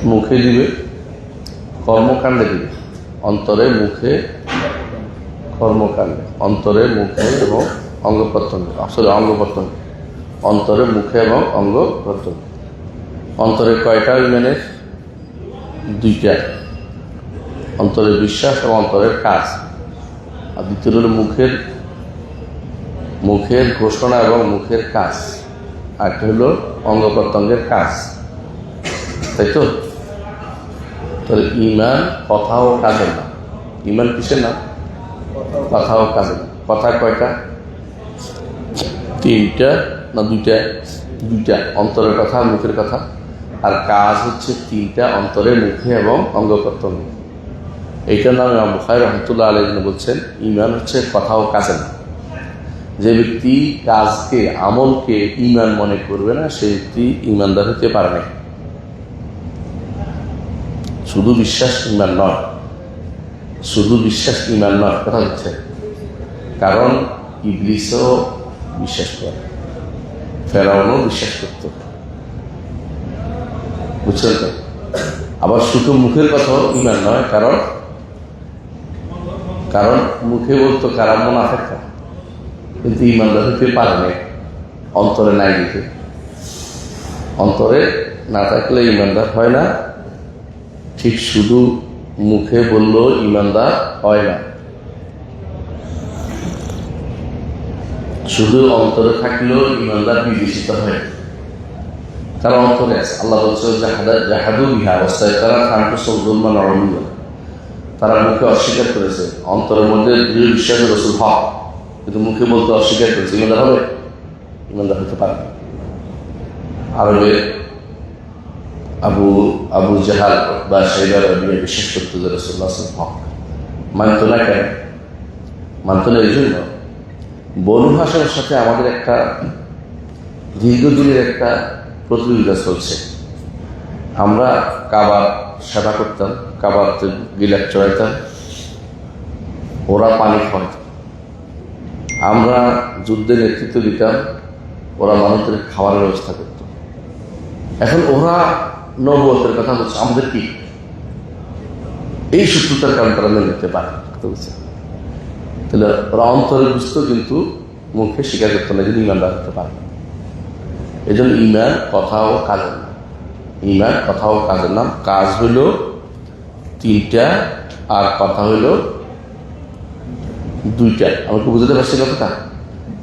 মুখে দিবে, কর্মকাণ্ডে দিবে। অন্তরে, মুখে, কর্মকাণ্ডে, অন্তরে, মুখে এবং অঙ্গ প্রত্যঙ্গে, আসলে অঙ্গ প্রত্যঙ্গ, অন্তরে, মুখে এবং অঙ্গ প্রত্যঙ্গ। অন্তরে কয়টা ইমানের? দুইটা, অন্তরের বিশ্বাস এবং অন্তরের কাজ। আর দ্বিতীয় হল মুখের ঘোষণা এবং মুখের কাজ। আরেকটা হলো অঙ্গ প্রত্যঙ্গের কাজ, তাই তো? তাহলে ইমান কথা ও কাজের না। ইমান কিসের না? কথা ও কাজের না। কথা কয়টা? তিনটা না দুইটা? দুইটা, অন্তরের কথা, মুখের কথা। আর কাজ হচ্ছে তিনটা, অন্তরে, মুখে এবং অঙ্গ প্রত্যঙ্গ। এইটার নাম ইমাম বুখারী রাহমাতুল্লাহ আলাইহি বলছেন ইমান হচ্ছে কথা ও কাজের না। যে ব্যক্তি কাজকে, আমলকে ইমান মনে করবে না, সে ব্যক্তি ইমানদার হতে পারে না। শুধু বিশ্বাস ইমান নয়, শুধু বিশ্বাস ইমান নয়, কথা হচ্ছে। কারণ ইবলিসও বিশ্বাস করে, ফেরাউনও বিশ্বাস করত, বুঝছেন তো? আবার শুধু মুখের কথাও ইমান নয়, কারণ মুখে বলতো কারা মুনাফিক, কিন্তু ইমানদার হতে পারে না, অন্তরে নাই দিতে। অন্তরে না থাকলে ইমানদার হয় না। ঠিক শুধু মুখে বললেও ইমানদার হয় না, শুধু অন্তরে থাকলেও ইমানদার বিবেচিত হয়। তারা অন্তরে আছে। আল্লাহ বলছে জাহাদু বিহা অবস্থায় তারা খানকে সৌজন্মান অরণ্য, তারা মুখে অস্বীকার করেছে, অন্তরের মধ্যে দৃঢ় বিশ্বাসের রসুল হক, কিন্তু মুখে বলতে অস্বীকার করেছে। ইমানদার হবে? ইমানদার হতে পারে না। আরবে আবু জাহাল বা সাইবার বিশ্বাস করতো যে রাসূলুল্লাহ সাল্লাল্লাহু আলাইহি ওয়াসাল্লাম হক, মানত না। কেন মানত না? এই জন্য বনু হাশিমের সাথে আমাদের একটা দীর্ঘদিনের একটা প্রতিযোগিতা চলছে। আমরা কাবার সেবা করতাম, কাবাতে গিলাপ চড়াইতাম, ওরা পানি খাওয়াইত। আমরা যুদ্ধে নেতৃত্ব দিতাম, ওরা মানুষদের খাওয়ার ব্যবস্থা করত। এখন ওরা নবুয়তের কথা বলছে, আমাদের কি এই শত্রুতার কারণ তারা মেনে নিতে পারে? তাহলে ওরা অন্তরে বুঝতো, কিন্তু মুখে স্বীকার করতো না, যদি ইমানদার হতে পারে। এই জন্য ইমান কথা ও কাজের নাম। ইমান কথা ও কাজের নাম। কাজ হইল তিনটা আর কথা হইল দুইটা। আমাকে বুঝতে পারছি কথাটা?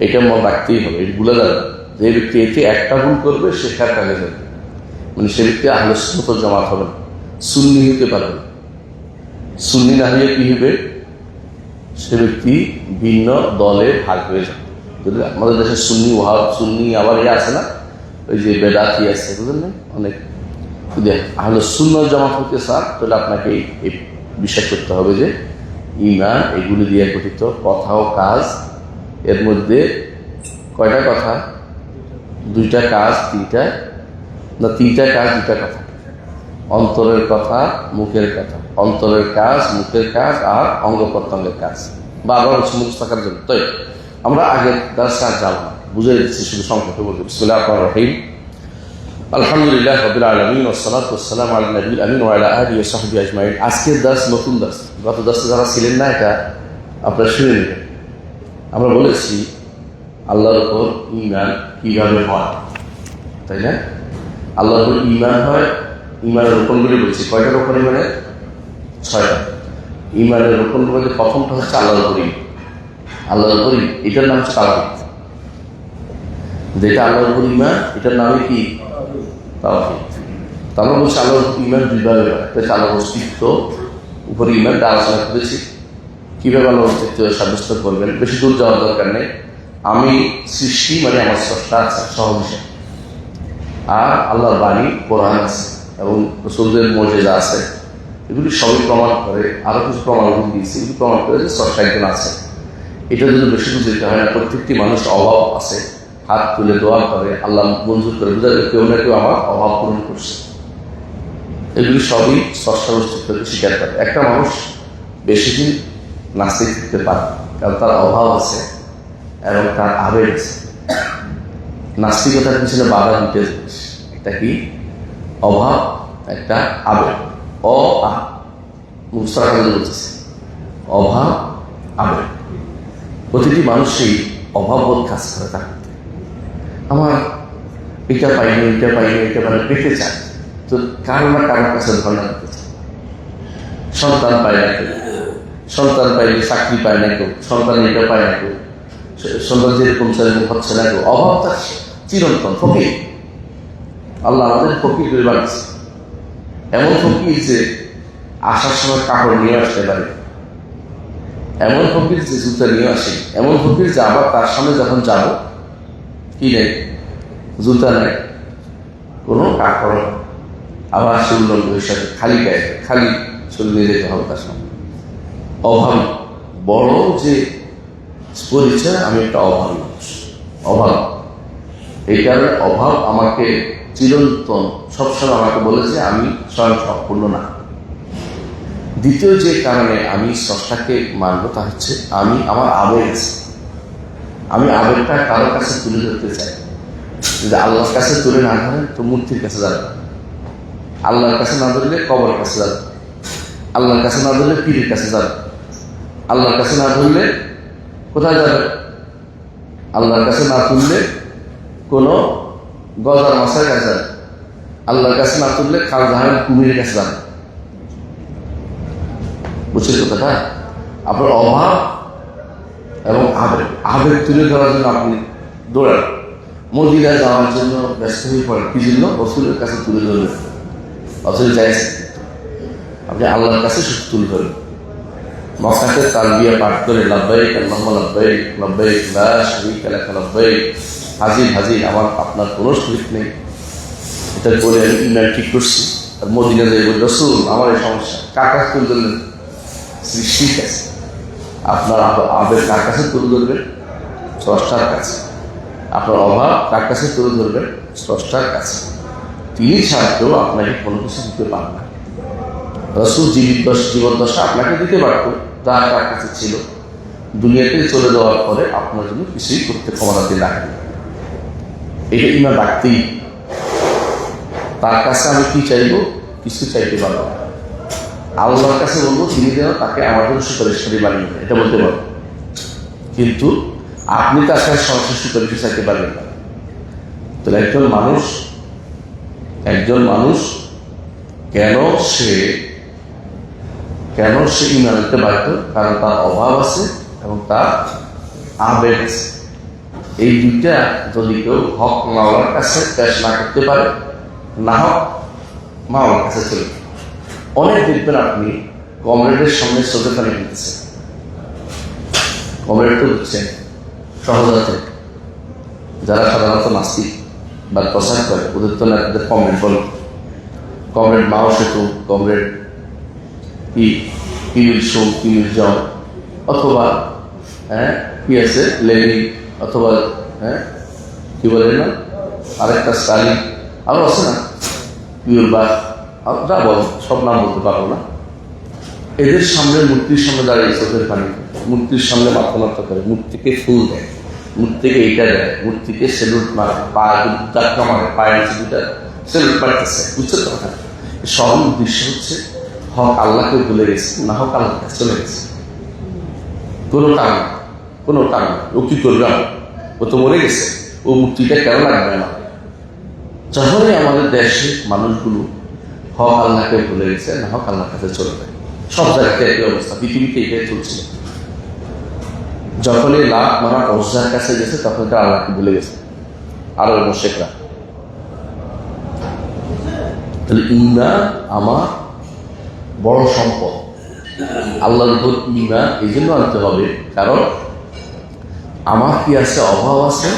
এটা মনে রাখতেই হবে, এটা ভুলে যাবে। যে ব্যক্তি এতে একটা ভুল করবে সে কার কাজে যাবে, মানে সে ব্যক্তি আহলে সুন্নাত ওয়াল জামাত হবে না, সুন্নি হতে পারবে না। সুন্নি না হয়ে কি হবে? সে ব্যক্তি ভিন্ন দলে ভাগ হয়ে যাবে। যদি আমাদের দেশে সুন্নি ওয়াহাব, সুন্নি আবার আছে না, ওই যে বেদাতি আছে, বুঝলেন না? অনেক। যদি আহলে সুন্নাত ওয়াল জামাত হতে চান, তাহলে আপনাকে এই বিশ্বাস করতে হবে যে ঈমান এগুলি দিয়ে গঠিত, কথা ও কাজ। এর মধ্যে কয়টা কথা? দুইটা কাজ, তিনটা না, তিনটা কাজ, দুইটা কথা। অন্তরের কথা, মুখের কথা, অন্তরের কাজ, মুখের কাজ আর অঙ্গ প্রত্যঙ্গের কাজ। বারবার হচ্ছে মুখ থাকার জন্য। তাই আমরা আগের দার্সে আর যাব না, বুঝে দিচ্ছি, শুধু সংক্ষেপে বলছি। বিসমিল্লাহির রহমানির রহিম। আলহামদুলিল্লাহ রাব্বিল আলামিন ওয়াসসালাতু ওয়াসসালামু আলা নবিয়িল আমিন ওয়া আলা আলিহি ওয়া সাহবিহি আজমাইন। আজকের দার্স নতুন দার্স। গত দার্সে যারা ছিলেন না, এটা আপনারা শুনে নেবেন। আমরা বলেছি আল্লাহর উপর ঈমান কিভাবে হয়, তাই না? আল্লাহর উপর ঈমান হয়। ঈমানের রোকনগুলি বলছি, কয়টা রোকন ঈমানের? 6টা। ঈমানের রোকনগুলো মধ্যে প্রথমটা হচ্ছে আল্লাহর উপর ঈমান। আল্লাহর উপর এটার নাম হচ্ছে তাওহীদ। যেটা আল্লাহর উপর ঈমান, এটার নামই কি? তাওহীদ। আমরা বলছি আল্লাহর উপর ঈমান দুইভাবে হয়। একটা আল্লাহর অস্তিত্ব উপরে ঈমানটা আলোচনা করেছি, কিভাবে আল্লাহর অস্তিত্ব সাব্যস্ত করবেন। বেশি দূর যাওয়ার দরকার নেই। আমি সৃষ্টি, মানে আমার স্রষ্টা আছে, সহজ হিসাবে। আর আল্লাহর বাণী কোরআন আছে এবং রাসূলদের মুজিজা আছে। এগুলি সবই প্রমাণ করে, আরো কিছু প্রমাণ দিয়েছে, এগুলি প্রমাণ করে যে স্রষ্টা একজন আছে। এটা যদি বেশি দূর যেতে হয় না। প্রত্যেকটি মানুষ অভাব আছে, হাত তুলে দোয়া করে, আল্লাহ মঞ্জুর করে, বোঝা যায় কেউ না কেউ আমার অভাব পূরণ করছে। এগুলি সবই স্রষ্টার অস্তিত্বকে স্বীকার করে। একটা মানুষ বেশি দিন নাস্তিক থাকতে পারে, কারণ তার অভাব আছে এবং তার আবেগ আছে। নাস্তিকতার পিছনে বাধা দিতে, এটা কি? অভাব একটা আবেগ, বলতেছে অভাব আবেগ। প্রতিটি মানুষই অভাববোধ কাজ করে থাকে। আমার এটা পাইনি, এটা পাইনি, এটা মানে পেতে চায়, তো কারো না কারোর কাছে ধর্ণা দিতে চায়। সন্তান পায় না কেউ, সন্তান পাইলে চাকরি পায় না কেউ, সন্তান এটা পায় না কেউ, সন্তান যেরকম সেরকম হচ্ছে না কেউ। অভাব তার চিরন্তন ফকির। আল্লাহ আমাদের ফকির করে বানিয়েছে, এমন ফকির যে আসার সময় কাপড় নিয়ে আসতে পারে, এমন ফকির যে জুতা নিয়ে আসে, এমন ফকির যে আবার তার সামনে যখন যাব কি নেই, জুতা নেই, কোনো কাপড়, আবার সে উল্লঙ্গ হিসাবে খালি গায়ে খালি চলে নিয়ে যেতে হবে তার সামনে। অভাবী বড় যে পরিচয়, আমি একটা অভাবী মানুষ, অভাব। এই কারণে অভাব আমাকে চিরন্তন সবসময় আমাকে বলেছে আমি স্বয়ং সম্পূর্ণ না। দ্বিতীয় যে কারণে আমি স্রষ্টাকে মানব তা হচ্ছে আমি আমার আবেগ আছে, আমি আবেগটা কারোর কাছে তুলে ধরতে চাই। যদি আল্লাহর কাছে তুলে না ধরেন তো মূর্তির কাছে যাবে, আল্লাহর কাছে না ধরলে কবরের কাছে যাবে, আল্লাহর কাছে না ধরলে পীরের কাছে যাবে, আল্লাহর কাছে না ধরলে কোথায় যাবে, আল্লাহর কাছে না তুললে কোনো গজার মাছের কাছে যাবে, আল্লাহর কাছে না তুললে খাল জাহান কুমিরের কাছে যাবে। বুঝছেন কথাটা? আপনার অভাব এবং আবেগ, আবেগ তুলে ধরার জন্য আপনি দৌড়ান, মদিনায় যাওয়ার জন্য ব্যস্ত হয়ে পড়েন। কি জন্য? রসুলের কাছে তুলে ধরবেন। রসুল চাইছে আপনি আল্লাহর কাছে শুধু তুলে ধরবেন। মক্কাতে তালবিয়া পাঠ করে লাব্বাইক আল্লাহুম্মা লাব্বাইক লাব্বাইক লা শারীকা লাক লাব্বাইক, হাজির হাজির, আমার আপনার কোনো শরীক নেই, এটা বলে আমি ইমান ঠিক করছি। আর মদিনা যাই বলি রসুল আমার এই সমস্যা, কার কাছে তুলে ধরলেন? ঠিক আছে, আপনার আবেগ কার কাছে তুলে ধরবেন? স্রষ্টার কাছে। আপনার অভাব কার কাছে তুলে ধরবেন? স্রষ্টার কাছে। তিনি ছাড়াও আপনাকে কোনো কিছু দিতে পারেন না। রসুল জীবদ্দশা আপনাকে দিতে পারত, যা তার কাছে ছিল। দুনিয়াতে চলে যাওয়ার পরে আপনার জন্য কিছুই করতে ক্ষমতা রাখেন। এটা ইমান রাখতেই, তার কাছে আমি কি চাইবো? কিছু চাইতে পারবো না। আল্লাহর কাছে বলবো তিনি যেন তাকে আমার জন্য সুপারিশকারী বানিয়ে দেন, এটা বলতে পারবো। কিন্তু আপনি তার কাছে সরাসরি সুপারিশ চাইতে পারবেন না। তাহলে একজন মানুষ কেন সে ইমান আনতে বাধ্য? কারণ তার অভাব আছে এবং তার আবেগ আছে। এই দুইটা যদি কেউ হক মাওলার কাছে পেশ না করতে পারে, না হক মাওলার কাছে চলে। অনেক দেখবেন আপনি কমরেডের সামনে চোখে পানি ফেলতেছে, কমরেড তো হচ্ছেন সহজাতে, যারা সাধারণত নাস্তিক বা প্রচার করে ওদের তো আপনাদের কমরেড বল, কমরেড মাও সেতু, কমরেড কিমিল জং, অথবা কি আছে লেনি, অথবা কি বলে না আরেকটা স্টালিন, আরো আছে না পিউর বা যা বল, সব নাম বলতে পারবো না। এদের সামনে মূর্তির সামনে দাঁড়িয়ে চোখের পানি, মূর্তির সামনে মাথা মাথা করে, মূর্তিকে ফুল দেয়, মূর্তিকে এইটা দেয়, মূর্তিকে সেলুট মারে, ধাক্কা মারে, পায়ের নিচে দুটা সেলুট মারতেছে। বুঝছো তো কথা? সব উদ্দেশ্য হচ্ছে হক আল্লাহকে ভুলে গেছে, না হক আল্লাহ কাছে চলে গেছে। কোনো টান ও কি করবে? ও তো মরে গেছে, ও মূর্তিটা কেন লাগবে না? যখনই আমাদের দেশে মানুষগুলো হক আল্লাহকে ভুলে গেছে, না হক আল্লাহর কাছে চলে যায়, সব জায়গাতে একই অবস্থা, পৃথিবীতে এটাই চলছিল। যখনই লাখ মারা অবস্থার কাছে গেছে তখন তারা আল্লাহকে ভুলে গেছে, আরো মুশরিকরা। তাহলে ঈমান আমার বড় সম্পদ। আল্লাহর উপর ঈমান এই জন্য আনতে হবে, কারণ আমার কি আছে? অভাব আছে,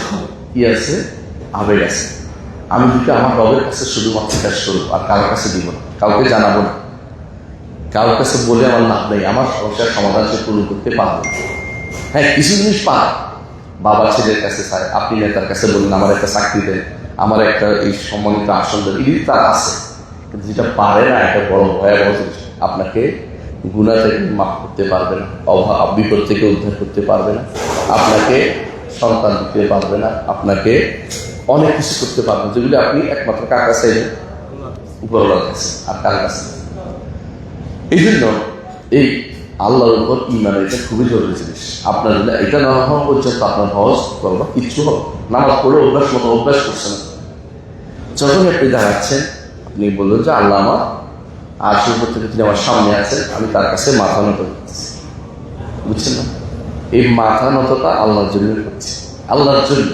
কি আছে? আবেগ আছে। আমি যদি আমার রবের কাছে শুধুমাত্র কাজ করবো, আর কারোর কাছে দিব না, কাউকে জানাবো না, কারোর কাছে বলে আমার লাভ নেই, আমার সমস্যার সমাধান সে পূরণ করতে পারবে না। হ্যাঁ, কিছু জিনিস পায়, বাবা ছেলের কাছে চায়, আপনি নেতার কাছে বললেন আমার একটা চাকরি দেন, আমার একটা এই সম্মানিত আসন দেন, এগুলি তার আছে। কিন্তু যেটা পারে না, এটা বড় ভয়াবহ জিনিস। আপনাকে গুনাহ থেকে মাফ করতে পারবে না, অভাব বিপদ থেকে উদ্ধার করতে পারবে না, আপনাকে সন্তান দিতে পারবে না, আপনাকে অনেক কিছু করতে পারবেন, যেগুলি আপনি একমাত্র কার কাছে উপরওয়ালার কাছে, আর কার কাছে। এই জন্য এই আল্লাহর উপর ইমান এটা খুবই জরুরি জিনিস। আপনার যদি এটা না হওয়া পর্যন্ত আপনার হজ করবা কিচ্ছু হবে, নামাজ পড়ে অভ্যাস মতো অভ্যাস করছে না। যখন আপনি দাঁড়াচ্ছেন, আপনি বললেন যে আল্লাহ আমার আরশের উপর থেকে তিনি আমার সামনে আছেন, আমি তার কাছে মাথা নত করছি, বুঝছেন না? এই মাথা নতটা আল্লাহর জন্য করছি, আল্লাহর জন্য।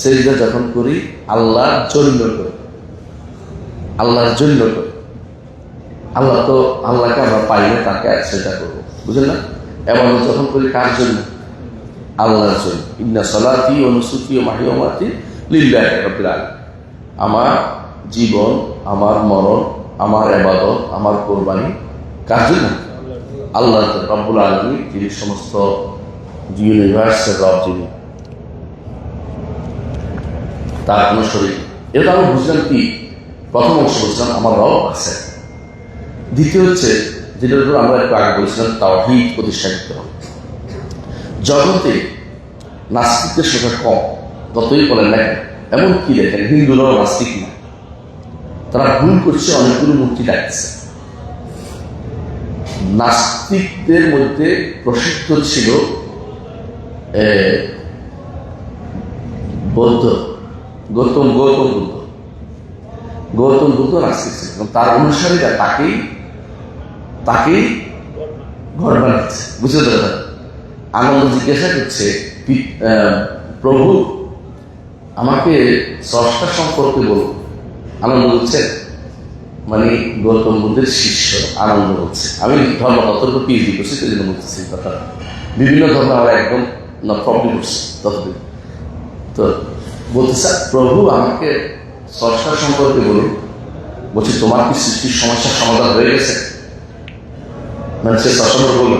সেজদা যখন করি আল্লাহর জন্য করি, আল্লাহর জন্য করি। আল্লাহ তো আল্লাহকে আমরা পাইলে তাকে সেটা করবো, বুঝলেন না? এমন যখন করি কার জন্য? আল্লাহর জন্য। ইন্না সালাতি ওয়া নুসুকি ওয়া মাহইয়া ওয়া মামাতি লিল্লাহি রাব্বিল আলামিন। আমার জীবন, আমার মরণ, আমার ইবাদত, আমার কোরবানি কার জন্য? আল্লাহ রাব্বুল আলামিন, যিনি সমস্ত ইউনিভার্সের রব, যিনি, তার কোনো শরীর। এটা আমি বুঝলাম কি, প্রথম অংশ বুঝলাম আমার রব আছে। দ্বিতীয় হচ্ছে যেটার উপর আমরা একটু আগে বলছিলাম, তাওহীদ প্রতিষ্ঠা করতে হবে। জগতে নাস্তিকদের সংখ্যা কম, যতই বলেন না কেন। এমনকি দেখেন হিন্দুরাও নাস্তিক না, তারা ভুল করছে, অনেকগুলো মূর্তি ডাকছে। নাস্তিকদের মধ্যে প্রসিদ্ধ ছিল বৌদ্ধ, গৌতম বুদ্ধ নাস্তিক ছিল, তার অনুসারীরা তাকেই ঘর বানাচ্ছে, বুঝতে পারছেন? আনন্দ জিজ্ঞাসা করছে, প্রভু আমাকে স্রষ্টা সম্পর্কে বলুন। আনন্দ বলছে, মানে গৌতম বুদ্ধের শিষ্য আনন্দ বলছে, আমি ধর্মতত্ত্বের উপর পিএইচডি করছি, সেই জন্য বলতেছি কথা। বিভিন্ন ধর্মে আমরা একদম প্রবলেম করছি ততদিন। তো বলতেছে, প্রভু আমাকে স্রষ্টা সম্পর্কে বলুন। বলছি, তোমার কি সৃষ্টির সমস্যার সমাধান হয়ে গেছে? মানে সে স্রষ্টা বলল।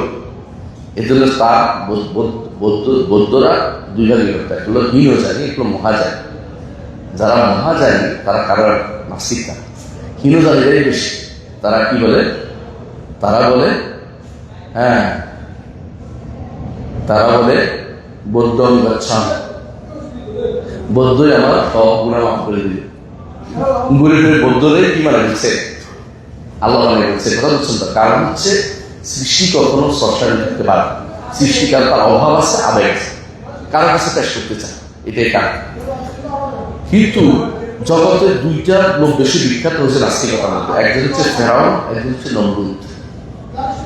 এর জন্য তার বৌদ্ধরা দুই ভাগে করতে, এগুলো হীনজানি, এগুলো মহাজানি। যারা মহাজানি তারা কারোর নাস্তিক না, হীনজানিরাই বেশি। তারা কি বলে? তারা বলে বৌদ্ধ গচ্ছামি, বৌদ্ধই আমার সব গুণা মাফ করে দিবে। ঘুরে ঘুরে বৌদ্ধরাই কি মানে দিচ্ছে? আল্লাহ মানে বলছে, কথা বলছেন তো। কারণ হচ্ছে সৃষ্টি কখনো স্রষ্টা করতে পারে, সৃষ্টিকার তার অভাব আছে, আবেগ আছে, কারো কাছে পেশ করতে চায়, এটাই কারণ। কিন্তু জগতে দুইটা লোক বেশি বিখ্যাত হয়েছে নাস্তিকতার মধ্যে, একজন হচ্ছে ফেরাউন, একজন হচ্ছে নমরুদ।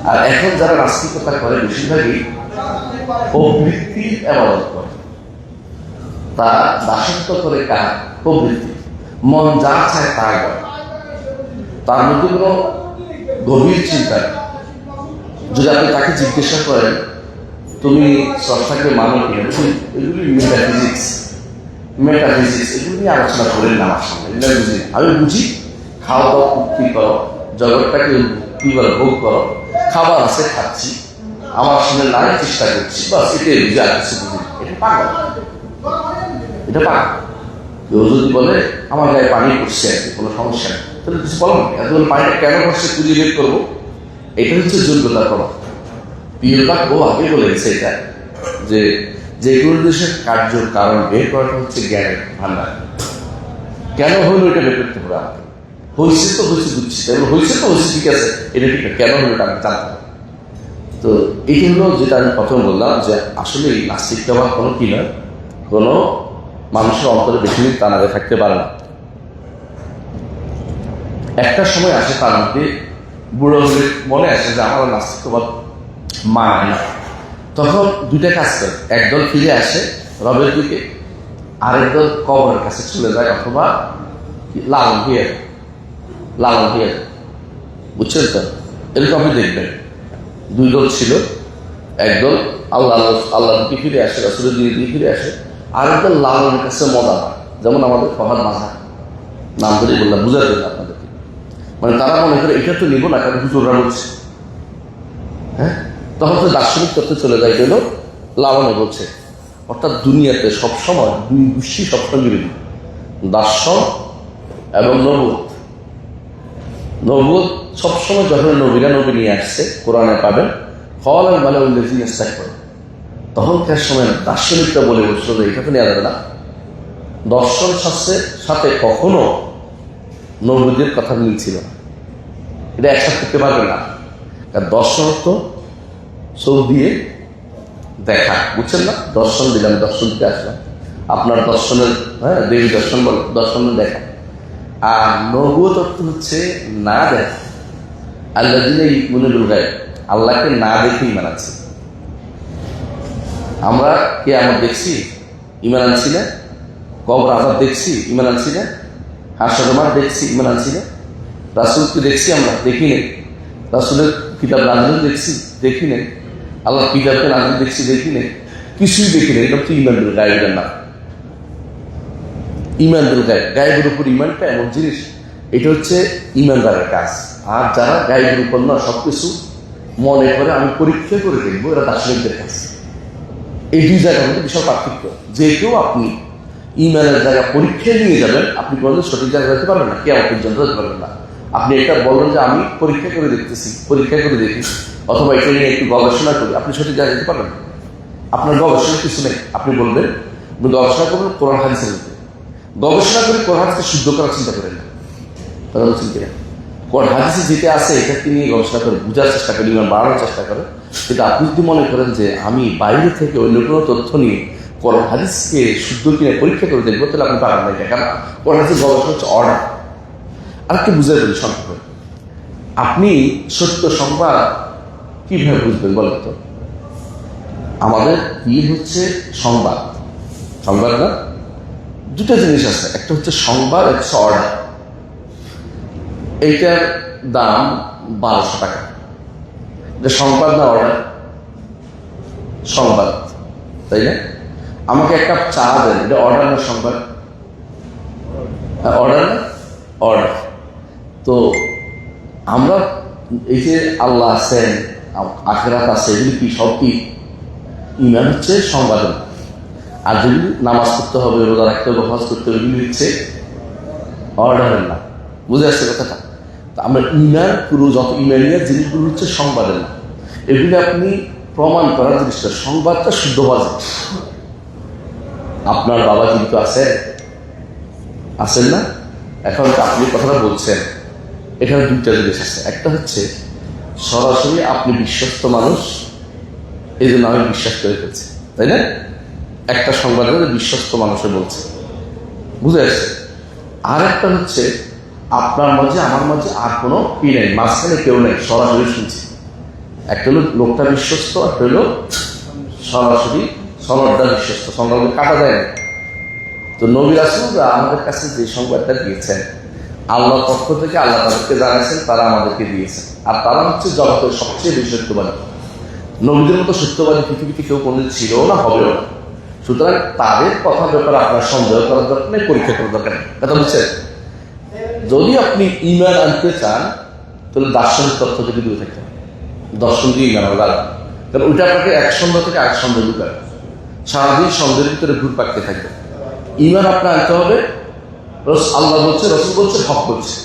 আর এখন যারা নাস্তিকতা করে বেশিরভাগই প্রবৃত্তির ইবাদত করে, তা দাসত্ব করে কার? প্রবৃত্তি, মন যা চায় তা করে, তার মধ্যে কোনো গভীর চিন্তা নেই। যদি আপনি তাকে জিজ্ঞাসা করেন তুমি স্রষ্টাকে মানো কিনা, এগুলি মেটাফিজিক্স এগুলি নিয়ে আলোচনা করেন না আমার সামনে, এগুলো বুঝি না। আমি বুঝি খাওয়া দাওয়া মুক্তি করো, জগৎটাকে কি বলে ভোগ করো, খাবার আছে খাচ্ছি, আমার সামনে নাই চেষ্টা করছি, বাস এটাই বুঝি, আর কিছু বুঝি। এটা পাগল, এটা পাগল। কেউ যদি বলে আমার গায়ে পানি পড়ছে আর কি, কোনো সমস্যা নেই, তাহলে কিছু বলো না, এতগুলো পানিটা কেন পড়ছে খুঁজে বের করবো। এটা হচ্ছে যোগ্যতার প্রমাণ। পিয়রবাগ ও আগে বলেছে এটা, যে কোনো দেশের কার্য কারণ বের করাটা হচ্ছে জ্ঞানের ভান্ডার। কেন হইলো এটা বের করতে হবে আমাকে। হয়েছে তো হয়েছে, বুঝছি, হয়েছে তো হয়েছে, ঠিক আছে, এটা ঠিক, কেন হলো এটা আমি জানতে হবে। তো এইটা হলো যেটা আমি প্রথমে বললাম, যে আসলে এই নাস্তিকতা কোনো কি নয়, কোনো মানুষের অন্তরে বেশি দিন টানাতে থাকতে পারে না। একটা সময় আসে তার মধ্যে বুড়ো হলে মনে আসে যে আমার নাস্তিকবাদ মানায় না। তখন দুইটা কাজ করে, একদল ফিরে আসে রবের দিকে, আরেক দল কবরের কাছে চলে যায়, অথবা লালন হয়ে যায়, বুঝছেন তো? এরকম আপনি দেখবেন দুই দল ছিল, একদল আল্লাহর দিকে ফিরে আসে, রাসূলের দিকে ফিরে আসে, আরেক দল লালনের কাছে মজা পায়। যেমন আমাদের ফরহাদ মাঝা, নাম ধরে বললাম বুঝার জন্য আপনাদেরকে। মানে তারা মনে করে এটা তো নিব না, কারণ হুজুররা বলছে, হ্যাঁ, তখন তো দার্শনিক তত্ত্বে চলে যায়, গেল লালনে বলছে। অর্থাৎ দুনিয়াতে সবসময় দুই গোষ্ঠী সবসময় বিরোধী, দার্শন এবং নবুয়ত সবসময় যখন নবী নিয়ে আসছে, কোরআনে পাবেন ফল আর মানে উল্লেখ করে, তখনকার সময় দার্শনিকরা বলে বলছিল যে এটা তো নেওয়া যাবে না। দর্শন শাস্ত্রের সাথে কখনো নবীদের কথা মিল ছিল না, এটা একসাথে করতে পারবে না। কারণ দর্শন তো চোখ দিয়ে দেখা, বুঝছেন না? দর্শন দিলাম, দর্শন দিতে আসলাম, আপনার দর্শনের দেবী দর্শন বল, দর্শনের দেখা। আর নবুয়ত অর্থ হচ্ছে না দেখা। আল্লাহ দিলে ইউমিনুল গায়ব, আল্লাহকে না দেখে ঈমান আছে। আমরা কে আমার দেখছি, ঈমান আনছি না? কবর আযাব দেখছি, ঈমান আনছি না? হাসর মাঠ দেখছি, ঈমান আনছি না? রাসূলকে দেখছি আমরা, দেখি নাই। রাসূলের কিতাব নাযিল দেখছি, দেখি নাই। আল্লাহ কিতাবকে নাযিল দেখছি, দেখি নাই। কিছুই দেখি নাই। এটা হচ্ছে ঈমানুল গায়বের নাম। ঈমানুল গায়ব, গায়বের উপর ঈমানটা এমন জিনিস, এটা হচ্ছে ঈমানদারের কাজ। আর যারা গায়বের উপর না সবকিছু মনে করে আমি পরীক্ষা করে দেখবো, এরা দার্শনিকদের কাজ। এই দুই জায়গার মধ্যে বিশাল পার্থক্য। যে কেউ আপনি ঈমানের জায়গা পরীক্ষায় নিয়ে যাবেন, আপনি কোনোদিন সঠিক জায়গায় যেতে পারবেন না, কেমন পর্যন্ত যেতে পারবেন না। আপনি এটা বলবেন যে আমি পরীক্ষা করে দেখতেছি, পরীক্ষা করে দেখি, অথবা এটা নিয়ে একটু গবেষণা করি, আপনি সঠিক জায়গায় যেতে পারবেন না। আপনার গবেষণার কিছু নেই। আপনি বলবেন গবেষণা করবেন কোরআন হাদিসের মধ্যে, গবেষণা করে কোরআন হাদিসকে শুদ্ধ করার চিন্তা করেন না। কথা বলছেন কিনা? কোরআন হাদিসে যেটা আছে এটাকে নিয়ে গবেষণা করে বোঝার চেষ্টা করেন, ঈমান বাড়ানোর চেষ্টা করেন। কিন্তু আপনি যদি মনে করেন যে আমি বাইরে থেকে অন্য কোনো তথ্য নিয়ে কোরআন হাদিসকে শুদ্ধ কিনে পরীক্ষা করে দেখবো, তাহলে আপনি পারেন না। এটা কারণ কোরআন হাদিসের গবেষণা হচ্ছে অর্ডার। আর একটু বুঝাই বলি সংক্ষেপে, আপনি সত্য সংবাদ কিভাবে বুঝবেন বলেন তো? আমাদের কি হচ্ছে সংবাদ? সংবাদ না, দুটা জিনিস আছে, একটা হচ্ছে সংবাদ, একটা হচ্ছে অর্ডার। এইটার দাম 1200 টাকা। এটা সংবাদ না অর্ডার? সংবাদ, তাই না? আমাকে এক কাপ চা দেন, এটা অর্ডার না সংবাদ? অর্ডার না? অর্ডার। তো আমরা এই যে আল্লাহ আছেন, আখিরাত আছে, এগুলি কি সব কি? ঈমান হচ্ছে সংবাদ। আর যেগুলি নামাজ পড়তে হবে, রোজা রাখতে হবে, হজ করতে হবে, এগুলি হচ্ছে অর্ডারের না। বুঝে আসছে কথাটা? আমরা ঈমান পুরো যত ঈমানিয়াত জিনিসগুলো হচ্ছে সংবাদের না। এগুলি আপনি প্রমাণ করার জিনিসটা, সংবাদটা শুদ্ধ বাজে। আপনার বাবা কিন্তু আছেন না? এখন আপনি কথাটা বলছেন, এখানে দুইটা জিনিস আছে। একটা হচ্ছে সরাসরি আপনি বিশ্বস্ত মানুষ, এই জন্য আমি বিশ্বাস করে ফেলছি, তাই না? একটা সংবাদ বিশ্বস্ত মানুষে বলছে, বুঝে আসছে। আর একটা হচ্ছে আপনার মাঝে আমার মাঝে আর কোনো কি নেই, মাঝখানে কেউ নেই, সরাসরি শুনছি। একটা হলো লোকটা বিশ্বস্ত, একটা হলো সরাসরি সনদটা বিশ্বস্ত, সনদ কাটা যায় না। তো নবী রাসূলরা আমাদের কাছে যে সংবাদটা দিয়েছেন আল্লাহর পক্ষ থেকে, আল্লাহ তাদেরকে জানাচ্ছেন, তারা আমাদেরকে দিয়েছেন। আর তারা হচ্ছে জগতের সবচেয়ে বেশি সত্যবাদী। নবীদের মতো সত্যবাদী পৃথিবীতে কেউ কোনদিন ছিল না, হবেও না। সুতরাং তাদের কথার ব্যাপারে আপনার সন্দেহ করার দরকার নেই, পরীক্ষা করার দরকার নেই। কথা বুঝছেন? যদি আপনি ঈমান আনতে চান তাহলে দার্শনিক তথ্য থেকে দূরে থাকতে হবে। দর্শন দিয়ে ঈমান আনতে হবে, কারণ ওইটা আপনাকে এক সন্দেহ থেকে আরেক সন্দেহ ঢুকাবে, সারাদিন সন্দেহের ভিতরে ঘুর পাকতে থাকবে। ঈমান আপনার আনতে হবে, আল্লাহ বলছে, রাসূল বলছে, হক বলছে।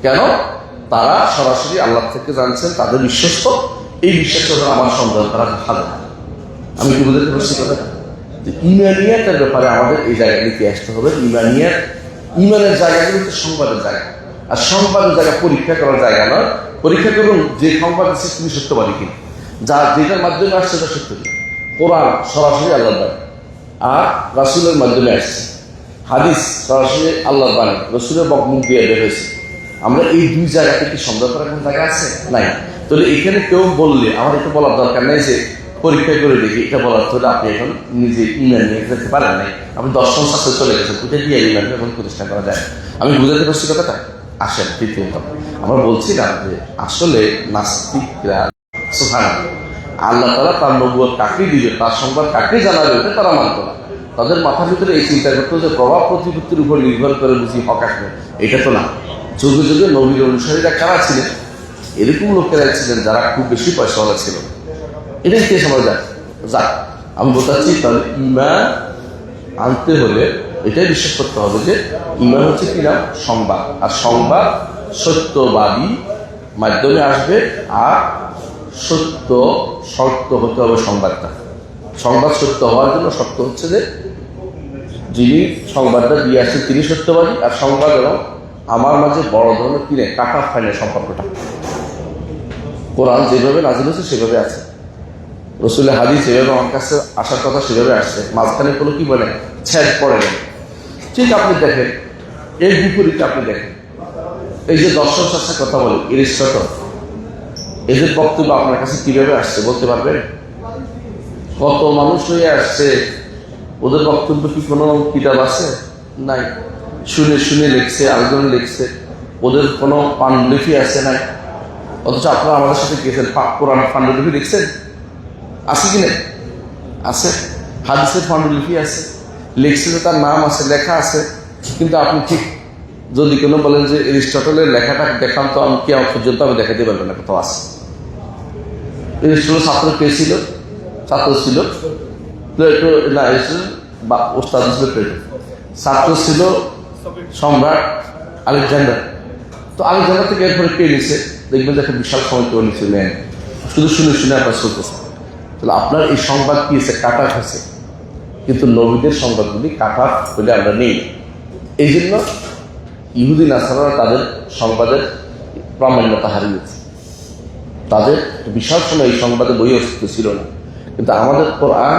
কেন? তারা সরাসরি আল্লাহ থেকে জানছেন, তাদের বিশ্বস্ত। এই বিশ্বাসটা আমার সন্দেহ করা ভালো। আমি কি বুঝতে পারছি কথাটা? ঈমানিয়াতের ব্যাপারে আমাদের এই জায়গায় নিতে আসতে হবে। ঈমানের জায়গাগুলো হচ্ছে সংবাদের জায়গা, আর সংবাদের জায়গা পরীক্ষা করার জায়গা নয়। পরীক্ষা করুন যে সংবাদ আছে তুমি সত্যবাদী কিনা, যেটার মাধ্যমে আসছে সেটা সত্য কিনা। কোরআন সরাসরি আল্লাহর বাণী আর রাসূলের মাধ্যমে আসছে, হাদিস সরাসরি আল্লাহর বাণী, রাসূলের মুখ দিয়ে বের হয়েছে। আমরা এই দুই জায়গাতে কি সন্দেহ করার কোন জায়গা আছে? নাই। তাহলে এখানে কেউ বললে আমার এটা বলার দরকার নেই যে পরীক্ষা করে দেখি, এটা বলার হলে আপনি এখন নিজে ঈমান নিয়ে যেতে পারেন নাই, আপনি দর্শন শাস্ত্রে চলে গেছেন। কোথায় দিয়ে ঈমান এখন প্রতিষ্ঠা করা যায়? আমি বুঝাতে পারছি কথাটা? আসেন তৃতীয়ত আমরা বলছিলাম যে আসলে নাস্তিকরা সুবহানাল্লাহ, আল্লাহ তাআলা তার নবুয়ত কাকে দিবে, তার সংবাদ কাকে জানাবে, এটা তারা মানত না। তাদের মাথার ভিতরে এই চিন্তা করতো যে প্রভাব প্রতিপত্তির উপর নির্ভর করে বুঝি হক আসবে। এটা তো না। যুগে যুগে নবীর অনুসারীরা কারা ছিলেন? এরকম লোকেরা ছিলেন যারা খুব বেশি পয়সাওয়ালা ছিল। এটাই কে সময় যাক আমি বলতে, তাহলে ঈমান আনতে হলে এটাই বিশ্বাস করতে হবে যে ঈমান হচ্ছে কিনা সংবাদ, আর সংবাদ সত্যবাদী মাধ্যমে আসবে, আর সত্য শর্ত হতে হবে সংবাদটা। সংবাদ সত্য হওয়ার জন্য শর্ত হচ্ছে যে যিনি সংবাদটা দিয়ে আসছেন তিনি সত্যবাদী, আর সংবাদ এবং আমার মাঝে বড় ধরনের কিনে কাটা ফাইনের সম্পর্কটা। কোরআন যেভাবে নাজিল হয়েছে সেভাবে আছে, রসুলের হাদিস যেভাবে আমার কাছে আসার কথা সেভাবে আসছে, মাঝখানে কোনো কি বলে ছেদ পড়ে গেল। ঠিক আপনি দেখেন এর বিপরীতে আপনি দেখেন এই যে দর্শন শাস্ত্রের কথা বলে এরিস্টটল, এদের বক্তব্য আপনার কাছে কিভাবে আসছে বলতে পারবেন? কত মানুষ হয়ে আসছে, ওদের বক্তব্য কি কোনো কিতাব আছে? নাই। শুনে শুনে লিখছে, আলোচনা লিখছে, ওদের কোনো পাণ্ডুলিপি আছে নাই। অথচ আপনারা আমাদের সাথে গিয়েছেন, কোরআন পাণ্ডুলিপি লিখছেন, আছে কি না? আছে। হাদিসের পাণ্ডুলিপি আছে, লিখছে, তার নাম আছে, লেখা আছে। কিন্তু আপনি ঠিক যদি কোনো বলেন যে এরিস্টটলের লেখাটা দেখান, তো আমি কি আমার পর্যন্ত আমি দেখাতে পারবেন না কোথাও আছে। এরিস্টটল ছাত্র কে ছিল? ছাত্র ছিল প্লেটো, না বা ওস্তাদ ছিল প্লেটো, ছাত্র ছিল সম্রাট আলেকজান্ডার। তো আলেকজান্ডার থেকে এরপরে কে নিছে? দেখবেন যে একটা বিশাল সময় কেউ নিচে নেন, শুধু শুনে শুনে আপনার চলতেছে। তাহলে আপনার এই সংবাদ কি হয়েছে? কাটা হয়েছে। কিন্তু নবীদের সংবাদগুলি কাটা বলে আমরা নেই। এই জন্য ইহুদি নাসারারা তাদের সংবাদের প্রামাণ্যতা হারিয়েছে। তাদের বিশাল সময় এই সংবাদে বই অস্তিত্ব ছিল না। কিন্তু আমাদের কোরআন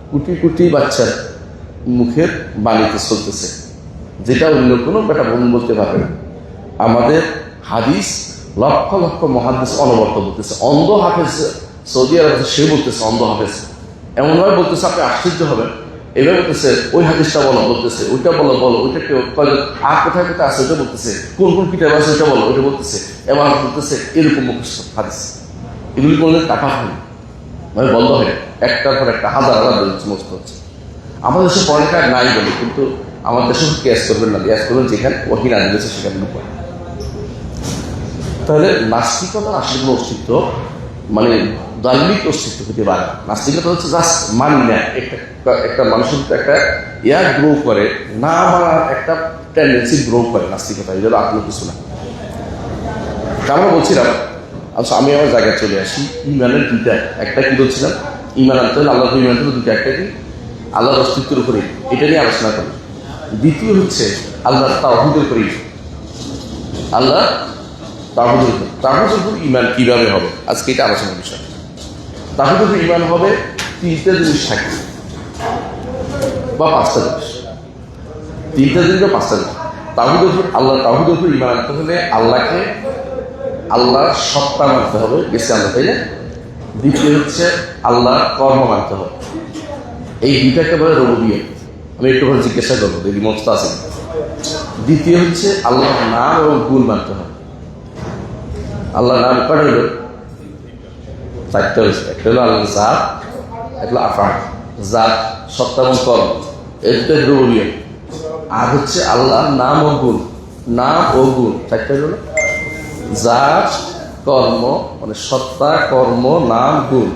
কোটি কোটি বাচ্চার মুখের বাণীতে চলতেছে, যেটা অন্য কোনো বেটা বোন বলতে পারবে না। আমাদের হাদিস লক্ষ লক্ষ মহাদিস অনবরত বলতেছে। অন্ধ হাফেজ সৌদি আরব সে বলতেছে, অন্ধ হাফেজ এমনভাবে বলতেছে আপনি আশ্চর্য হবেন। এবার বলতেছে ওই হাদিসটা বলো, বলতেছে ওইটা বলো, বলো ওইটা কেউ আর কোথায় কোথায় আছে ওইটা বলতেছে, কোন কোন কিতাব আছে ওইটা বলো, ওইটা বলতেছে। এবার বলতেছে এরকম মুখস্থ হাদিস, এগুলি কোনদিন কাটা হয়নি, মানে বন্ধ হয়, একটার পর একটা হাজার হাজার মুখস্থ হচ্ছে। আমাদের দেশে পড়ালেখা নাই বলে, কিন্তু আমার দেশে ক্যাশ করবেন না, ক্যাশ করবেন যেখানে ওহি না দিয়েছে সেখানে লুক। তাহলে নাস্তিকতার আসলে কোনো অস্তিত্ব, মানে দৈনিক অস্তিত্ব হতে পারে। নাস্তিকতা হচ্ছে জাস্ট মানি না, একটা মানুষের একটা গ্রো করে, না মানার একটা টেন্ডেন্সি গ্রো করে নাস্তিকতা। এই জন্য আপনি কিছু না। আমরা বলছিলাম, আচ্ছা আমি আমার জায়গায় চলে আসি। ইমানের দুইটা, একটা কি বলছিলাম, ইমান আনতে হলে আল্লাহ ইমান আনতে হলে দুইটা, একটা কি আল্লাহর অস্তিত্বের উপরে, এটা নিয়ে আলোচনা করি। দ্বিতীয় হচ্ছে আল্লাহর তাওহীদের উপরে, আল্লাহ তাওহীদের উপর, তাওহীদের উপর ইমান কিভাবে হবে, আজকে এটা আলোচনার বিষয়। তাওহীদের উপর ইমান হবে তিনটা জিনিস থাকে, বা পাঁচটা জিনিস, তিনটা জিনিস বা পাঁচটা জিনিস। তাওহীদের উপর, আল্লাহ তাওহীদের উপর ইমান আনতে হলে আল্লাহকে, আল্লাহর সত্তা মানতে হবে, গেছে আল্লাহ, তাই না? দ্বিতীয় হচ্ছে আল্লাহর কর্ম মানতে হবে। এই দুইটাকে বলে রুবুবিয়্যাহ। আমি একটু করে জিজ্ঞাসা করবো, এই মতটা আছে। দ্বিতীয় হচ্ছে আল্লাহর নাম এবং গুণ মানতে হবে। আল্লাহর নাম কয়টা হলো? চারটা হয়েছে। একটা হলো আল্লাহ জাত, একটা হলো আফআল, জাত সত্তা এবং কর্ম, এর দুটো রুবুবিয়্যাহ। আর হচ্ছে আল্লাহর নাম ও গুণ, নাম ও গুণ চারটা হলো জাত, কর্ম মানে সত্তা, কর্ম, নাম, গুণ।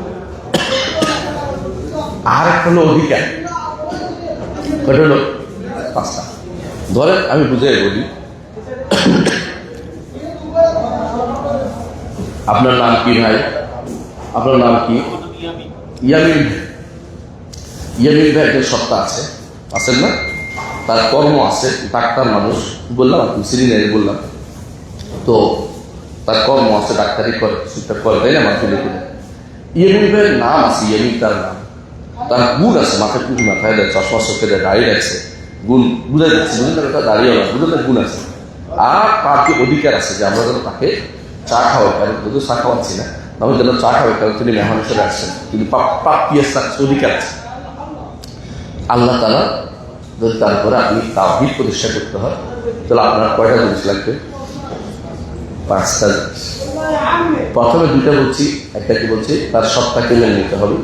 আর একটা হলো অধিকার, কয়টা হলো? পাঁচটা। ধরেন আমি বুঝাই বলি, আপনার নাম কি ভাই? আপনার নাম কি? ইয়ামিন। ইয়ামিন ভাই একজন সত্তা আছে, আছেন না? তার কর্ম আছে, ডাক্তার মানুষ, বললাম আপনি সিরিয়াল বললাম, তো তার কর্ম আছে, ডাক্তারি করে, সেটা করে, তাই না? মাথায় লিখে দেয়। ইয়ামিন ভাইয়ের নাম আছে, ইয়ামিন তার নাম। তার গুণ আছে, মাথায় টুপি মাথায় দেয়, চশমা চোখে দেয়, দাঁড়িয়ে রাখছে, গুণ বুঝে যাচ্ছে, বুঝলেন? তার দাঁড়িয়ে হবে, বুঝলেন? গুণ আছে। আর তার কি অধিকার আছে যে আমরা যেন তাকে চা খাওয়াই, কারণ যদি চা খাওয়াচ্ছি না, তাহলে যেন চা খাওয়াই, কারণ তিনি মেহমান হিসেবে আসছেন, তিনি প্রাপ্তি অধিকার আছে। আল্লাহ তাআলা যদি তারপরে আপনি তাওহীদ প্রতিষ্ঠা করতে হয়, তাহলে আপনার কয়টা জিনিস লাগবে? পাঁচটা জিনিস। প্রথমে দুইটা বলছি, একটা কি বলছি, তার সত্তাকে মেনে নিতে হবে,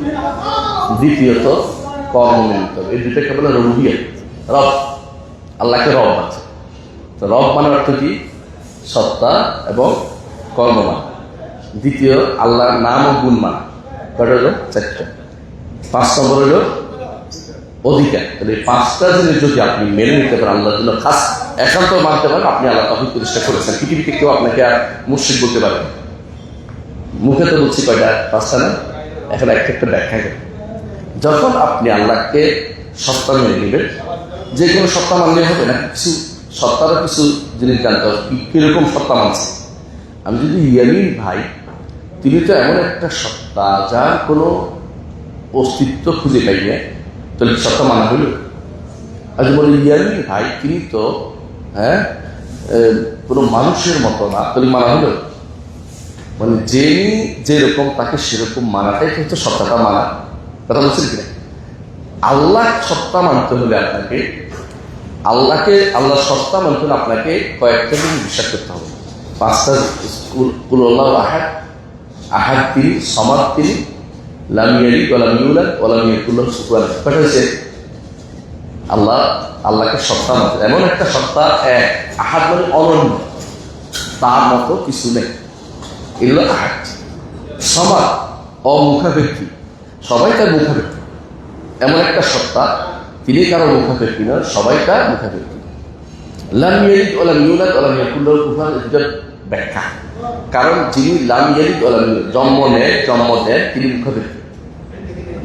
দ্বিতীয়ত কর্ম মেনে নিতে হবে। এই দুইটাকে বলে রুবুবিয়্যাহ, রব। আল্লাহকে রব আছে। তো রব মানে অর্থ কি? সত্তা এবং কর্ম মান। দ্বিতীয় আল্লাহর নাম ও গুণ মান। কয়টা হলো? চারটা। 5 নম্বর হলো অধিকার। তাহলে এই পাঁচটা জিনিস যদি আপনি মেনে নিতে পারেন, আল্লাহর জন্য খাস একান্ত মানতে পারেন, আপনি আল্লাহ তাওহীদ প্রতিষ্ঠা করেছেন। পৃথিবীতে কেউ আপনাকে আর মুশরিক বলতে পারবে না। মুখে তো বলছি কয়টা? 5টা না? এখন একটা একটা ব্যাখ্যা করেন। যখন আপনি আল্লাহকে সত্তা মেনে নেবেন, যে কোনো সত্তা মানলে হবে না, কিছু সত্তারও কিছু জিনিস জানতে হবে, কিরকম সত্তা মানছে। আমি যদি ইয়ামিন ভাই, তিনি তো এমন একটা সত্তা যার কোনো অস্তিত্ব খুঁজে পাই না, তাহলে সত্তা মানা হইল। আর যদি বলি ইয়ামিন ভাই তিনি তো কোনো মানুষের মতো না, তাহলে মানা হইল। মানে যিনি যেরকম তাকে সেরকম মানাটাই হচ্ছে সত্তাটা মানা। কথা বলছেন কিনা? আল্লাহ সত্তা মানতে হলে আপনাকে আল্লাহ সত্তা মানতে হলে আপনাকে কয়েকটা জিনিস বিশ্বাস করতে হবে। 5টা কুল আল্লাহু আহাদ, আহাদ তিনি, সামাদ তিনি, লাম ইয়ালিদ ওয়া লাম ইউলাদ ওয়া লাম ইয়াকুল লাহু কুফুওয়ান আহাদ। কয়টা হয়েছে? আল্লাহকে সত্তা মানতে, এমন একটা সত্তা এক, আহাদ মানে অনন্য, তার মতো কিছু নেই, এগুলো আহাদ। সামাদ অমুখাপেক্ষী, সবাই তার মুখাপেক্ষী, এমন একটা সত্তা, তিনি কারো মুখাপেক্ষী নয়, সবাই তার মুখাপেক্ষী। লাম ইয়ালিদ ওয়া লাম ইউলাদ ওয়া লাম ইয়াকুল লাহু কুফুওয়ান আহাদ, এটার ব্যাখ্যা। কারণ যিনি লাম ইয়ালিদ ওয়া লাম ইউলাদ, জন্ম দেন তিনি মুখাপেক্ষী।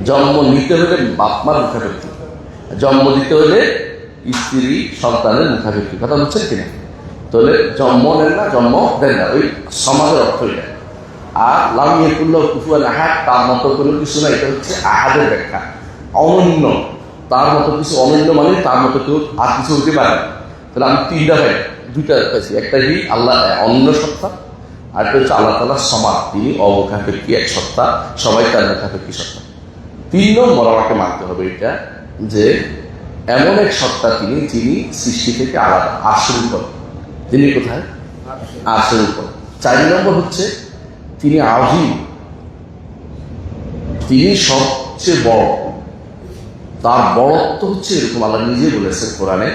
জন্ম নিতে হলে বাপ মার মুখাপেক্ষী, জন্ম দিতে হলে স্ত্রী সন্তানের মুখাপেক্ষী। কথা বুঝছেন কিনা? তাহলে জন্ম নেন না, জন্ম দেন না, ওই সমাজের অর্থ এটা। আর লাম ইয়াকুল লাহু কুফুওয়ান আহাদ, তার মতো কোনো কিছু না, এটা হচ্ছে আহাদের ব্যাখ্যা, অনন্য। তার মতো কিছু অনন্য মানে তার মতো কেউ আর কিছু হতে পারে না। তাহলে আমি 3টা পাই, 2টা পাইছি। একটা কি আল্লাহ অনন্য সত্তা, আর একটা হচ্ছে আল্লাহ তাআলা সমাদ, তিনি অমুখাপেক্ষী এক সত্তা, সবাই তার মুখাপেক্ষী সত্তা। 3 নম্বর আমাকে মানতে হবে এটা, যে এমন এক সত্তা তিনি, যিনি সৃষ্টি থেকে আলাদা, আরশের উপর। তিনি কোথায়? আরশের উপর। 4 নম্বর হচ্ছে তিনি আযীম, তিনি সবচেয়ে বড়। তার বড়ত্ব হচ্ছে এরকম, আল্লাহ নিজে বলেছেন কোরআনে,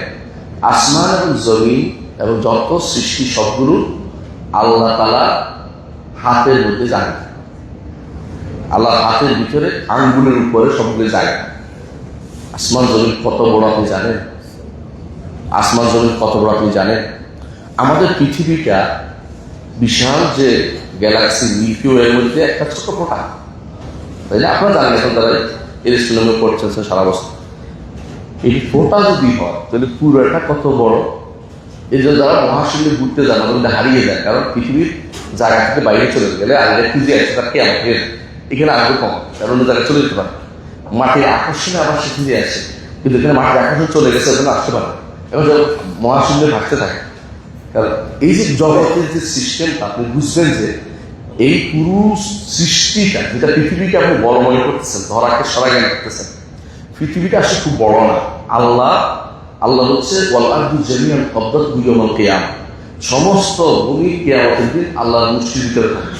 আসমান এবং জমিন এবং যত সৃষ্টি সবগুলো আল্লাহ তাআলা হাতের মধ্যে যায়। আল্লাহ হাতের ভিতরে আঙ্গুলের উপরে সবগুলো যায়। আসমান জমিন কত বড় আপনি জানেন? আসমান জমিন কত বড় আপনি জানেন? আমাদের পৃথিবীটা বিশাল যে গ্যালাক্সি মিল্কি ওয়ের মধ্যে একটা ছোট ফোঁটা, তাই না? আপনারা জানেন, এখন তারা এরিস্টনমে পড়ছেন সারা বছর। এই ফোঁটা যদি হয় তাহলে পুরোটা কত বড়। এই জন্য যারা মহাশূন্যে ঘুরতে যান আমাদের হারিয়ে যায়, কারণ পৃথিবীর জায়গা থেকে বাইরে চলে গেলে আগে খুঁজে আসছে তার কে আমাকে এখানে আসবে কম, কারণ অন্য জায়গায় চলে যেতে পারে। মাটির আকর্ষণে আবার সে ফিরে আসে, কিন্তু এখানে মাটির আকর্ষণ চলে গেছে, ওখানে আসতে পারে। এবং মহাশূন্যে ভাসতে থাকে। কারণ এই যে জগতের যে সিস্টেমটা, আপনি বুঝবেন যে এই পুরো সৃষ্টিটা, যেটা পৃথিবীকে আপনি বড় মনে করতেছেন, ধরাকে সবাই জ্ঞান করতেছেন, পৃথিবীটা আসলে খুব বড় না। আল্লাহ হচ্ছে ওয়াল আরদু জামিআন কবদাতহু ইয়াওমাল কিয়ামা, সমস্ত ভূমি কিয়ামতের দিন আল্লাহর মুষ্টির ভিতরে থাকবে।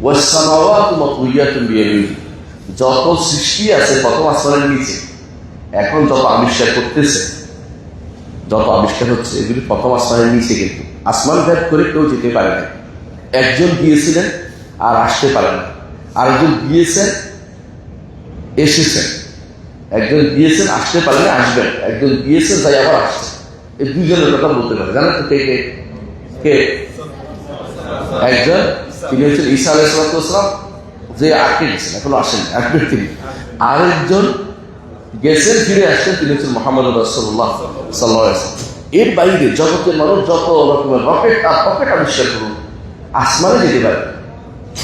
ওয়াস সামাওয়াতু মাতউইয়াতুন বিয়ামিনিহি, যত সৃষ্টি আছে প্রথম আসমানের নিচে, এখন যত আবিষ্কার করতেছে, যত আবিষ্কার হচ্ছে, এগুলি প্রথম আসমানের নিচে। কিন্তু আসমান ভেদ করে কেউ যেতে পারে না। একজন গিয়েছিলেন আর আসতে পারেন না, আরেকজন গিয়েছেন এসেছেন। একজন গিয়েছেন আসতে পারেন, আসবেন। একজন গিয়েছেন তাই আবার আসছে। এই 2জনের কথা বলতে পারে। জানেন তো কে কে? কে? একজন তিনি হচ্ছেন ঈসা আলাইহিস সালাম, যে আটকে গেছেন, এখনো আসেন, আসবেন তিনি। আরেকজন গেছেন, ফিরে আসছেন, তিনি হচ্ছেন মুহাম্মদুর রাসূলুল্লাহ সাল্লাল্লাহু আলাইহি ওয়াসাল্লাম। এর বাইরে জগতের মানুষ যত রকমের রকেট আবিষ্কার করুন, আসমানে যেতে পারে,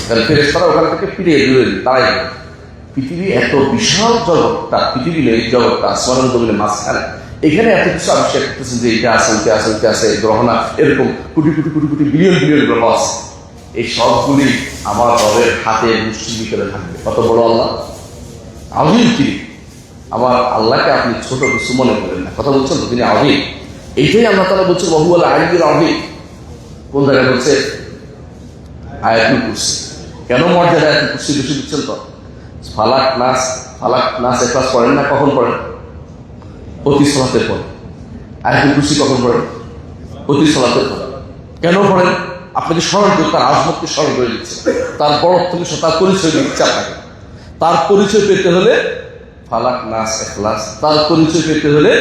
কারণ ফেরেশতারা ওখান থেকে ফিরে দূরে তারাই। পৃথিবী এত বিশাল জগৎটা, পৃথিবী এই জগৎটা আসমানের জমিনের মাঝখানে, এখানে এত কিছু আবিষ্কার করতেছেন যে এটা আছে, ওইটা আছে, ওইটা আছে, গ্রহ না, এরকম কোটি কোটি কোটি কোটি বিলিয়ন বিলিয়ন গ্রহ আছে। এই সবগুলি আমার রবের হাতে মুষ্টির ভিতরে থাকবে। কত বড় আল্লাহ, আযীম তিনি। আমার আল্লাহকে আপনি ছোট কিছু মনে করেন না। কথা বলছেন তো, তিনি আযীম। এইটাই আল্লাহ তাআলা বলছেন ওয়া হুয়াল আলিয়্যুল আযীম। কোন জায়গায় বলছে? আয়াতুল কুরসি। কেন মর্যাদা আয়াতুল কুরসি বেশি দিচ্ছেন? তো ফালাক নাস এখলাস পড়েন না? কখন পড়েন? প্রতি সালাতের পর। আয়াতুল কুরসি কখন পড়েন? প্রতি সালাতের পর। কেন পড়েন? আপনাকে স্মরণ করে, তার আজমতকে স্মরণ করে দিচ্ছে, তার বড়ত্বকে, তার পরিচয় দিচ্ছে আপনাকে। তার পরিচয় পেতে হলে ফালাক নাস এখলাস, তার পরিচয় পেতে হলে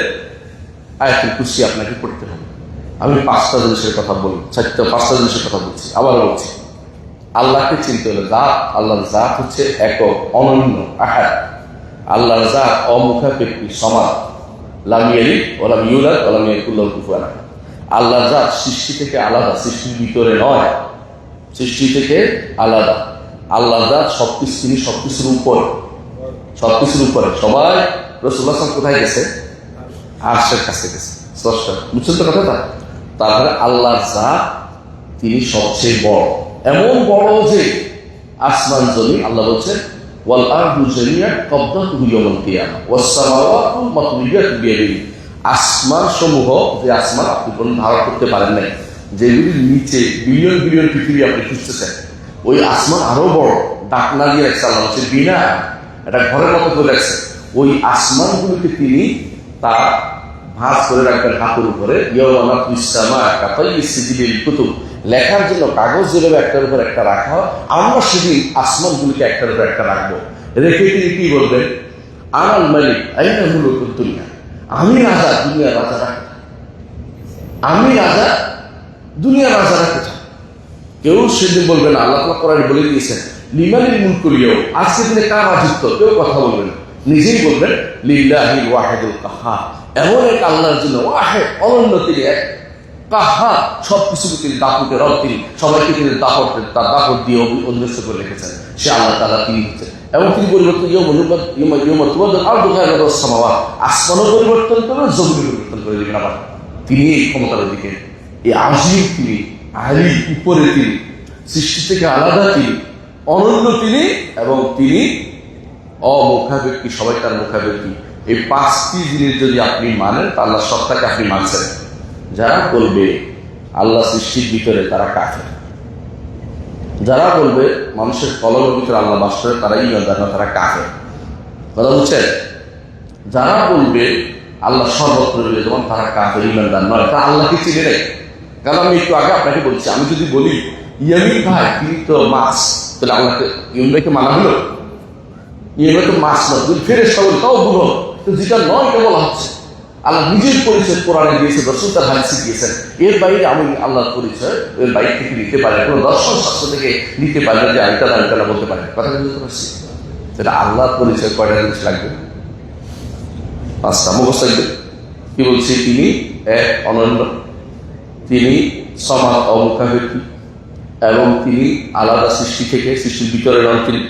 আয়াতুল কুরসি আপনাকে পড়তে হবে। আমি 5টা জিনিসের কথা বলি, 5টা জিনিসের কথা বলছি, আবারও বলছি। আল্লাহকে চিনতে হলে জাত, আল্লাহর জাত হচ্ছে একক, অনন্য, আহাদ। আল্লাহর জাত অমুখাপেক্ষী, সমাদ, লাম ইয়ালিদ ওয়া লাম ইউলাদ ওয়া লাম ইয়াকুল লাহু কুফুওয়ান আহাদ। আল্লাহর জাত সৃষ্টি থেকে আলাদা, সৃষ্টির ভিতরে নয়, সৃষ্টি থেকে আলাদা। আল্লাহর জাত সবকিছু, তিনি সবকিছুর উপর, সবকিছুর উপরে। সবাই রাসূলুল্লাহ সাল্লাল্লাহু আলাইহি ওয়াসাল্লাম কোথায় গেছে? আরশের কাছে গেছে, স্রষ্টা। বুঝছেন তো কথাটা? তারপরে আল্লাহর জাত তিনি সবচেয়ে বড়, এমন বড় যে আসমান জমিন, আল্লাহ বলছেন ওয়াল আরদু জামিআন ক্বাবদাতুহু ইয়াওমাল কিয়ামাহ ওয়াস সামাওয়াতু মাতউইয়াতুন বিয়ামিনিহি। আসমান সমূহ, যে আসমান আপনি কোনো ধারণা করতে পারেন নাই, যেগুলির নিচে বিলিয়ন বিলিয়ন পৃথিবী আপনি খুঁজতেছেন, ওই আসমান আরো বড়, ডাকনা দিয়ে রাখছে আল্লাহ, হচ্ছে বিনা এটা ঘরের মতো করে রাখছে। ওই আসমানগুলিকে তিনি তার ভাঁজ করে রাখবেন হাতের উপরে, লেখার জন্য কাগজ যেভাবে একটার উপর একটা রাখা হয়, আমরা সেদিন আসমানগুলিকে একটার উপর একটা রাখবো। রেখে তিনি কি বলবেন? আনাল মালিক আইনা মুলুকুদ দুনিয়া, আমি রাজা, দুনিয়ার রাজা রাখতে, আমি রাজা, দুনিয়ার রাজা রাখতে চাই। কেউ সেদিন বলবেন, আল্লাহ তাআলা কোরআনে বলে দিয়েছেন লিমানিল মুলকুল ইয়াওম, আজকে দিনে কার রাজত্ব, কেউ কথা বলবেন না, নিজেই বলবেন লিল্লাহিল ওয়াহিদুল কাহ্হার, এমন এক আল্লাহর জন্য, ওয়াহিদ অনন্য, তিনি এক, কাহ্হার সবকিছুকে তিনি দাপুটে রব, তিনি সবাইকে তিনি দাপট, তার দাপট দিয়ে অন্যস্ত করে রেখেছেন। সে আল্লাহ তাআলা তিনি হচ্ছেন, এবং তিনি পরিবর্তন আসমানও পরিবর্তন করবেন, জমিন পরিবর্তন করে দেবেন। আবার তিনি এই ক্ষমতার দিকে, এই আজিম তিনি, আলী উপরে তিনি, সৃষ্টি থেকে আলাদা তিনি, অনন্য তিনি, এবং তিনি অমুখাপেক্ষী, সবাই তার মুখাপেক্ষী। এই পাঁচটি জিনিস যদি আপনি মানেন, তা আল্লাহ সত্তাকে আপনি মানছেন। যারা বলবে আল্লাহ সৃষ্টির ভিতরে, তারা কাফের। যারা বলবে মানুষের কলমের ভিতরে আল্লাহ বাস করে, তারা ঈমানদার না, তারা কাফের। কথা বুঝছেন? যারা বলবে আল্লাহ সর্বত্র বিরাজমান, তারা কাফের, ঈমানদার নয়, তারা আল্লাহকে চিনে নেয়। কারণ আমি একটু আগে আপনাকে বলছি, আমি যদি বলি ইয়ামিন ভাই তিনি তো মাছ, তাহলে আল্লাহকে, ইয়ামিন ভাইকে মানা হলো? ইয়ামিন ভাই তো মাছ নয়, যদি ফেরেশতা বলি তাও ভুল হলো। তো যেটা নয় এটা বলা হচ্ছে। আল্লাহ নিজের পরিচয় কোরআনে দিয়েছে, রাসূল তার হাদিসে দিয়েছেন। এর বাইরে আমি আল্লাহর পরিচয় এর বাইরে থেকে নিতে পারি, কোনো দর্শন শাস্ত্র থেকে নিতে পারি না যে আমি তারা বলতে পারি। কথা বুঝতে পারছি? সেটা আল্লাহর পরিচয় কয়টা জিনিস লাগবে? পাঁচটা মুখস্থ থাকবে। কি বলছি? তিনি এক, অনন্য, তিনি সমাজ অমুখাপেক্ষী, এবং তিনি আলাদা সৃষ্টি থেকে, সৃষ্টির ভিতরে নন তিনি,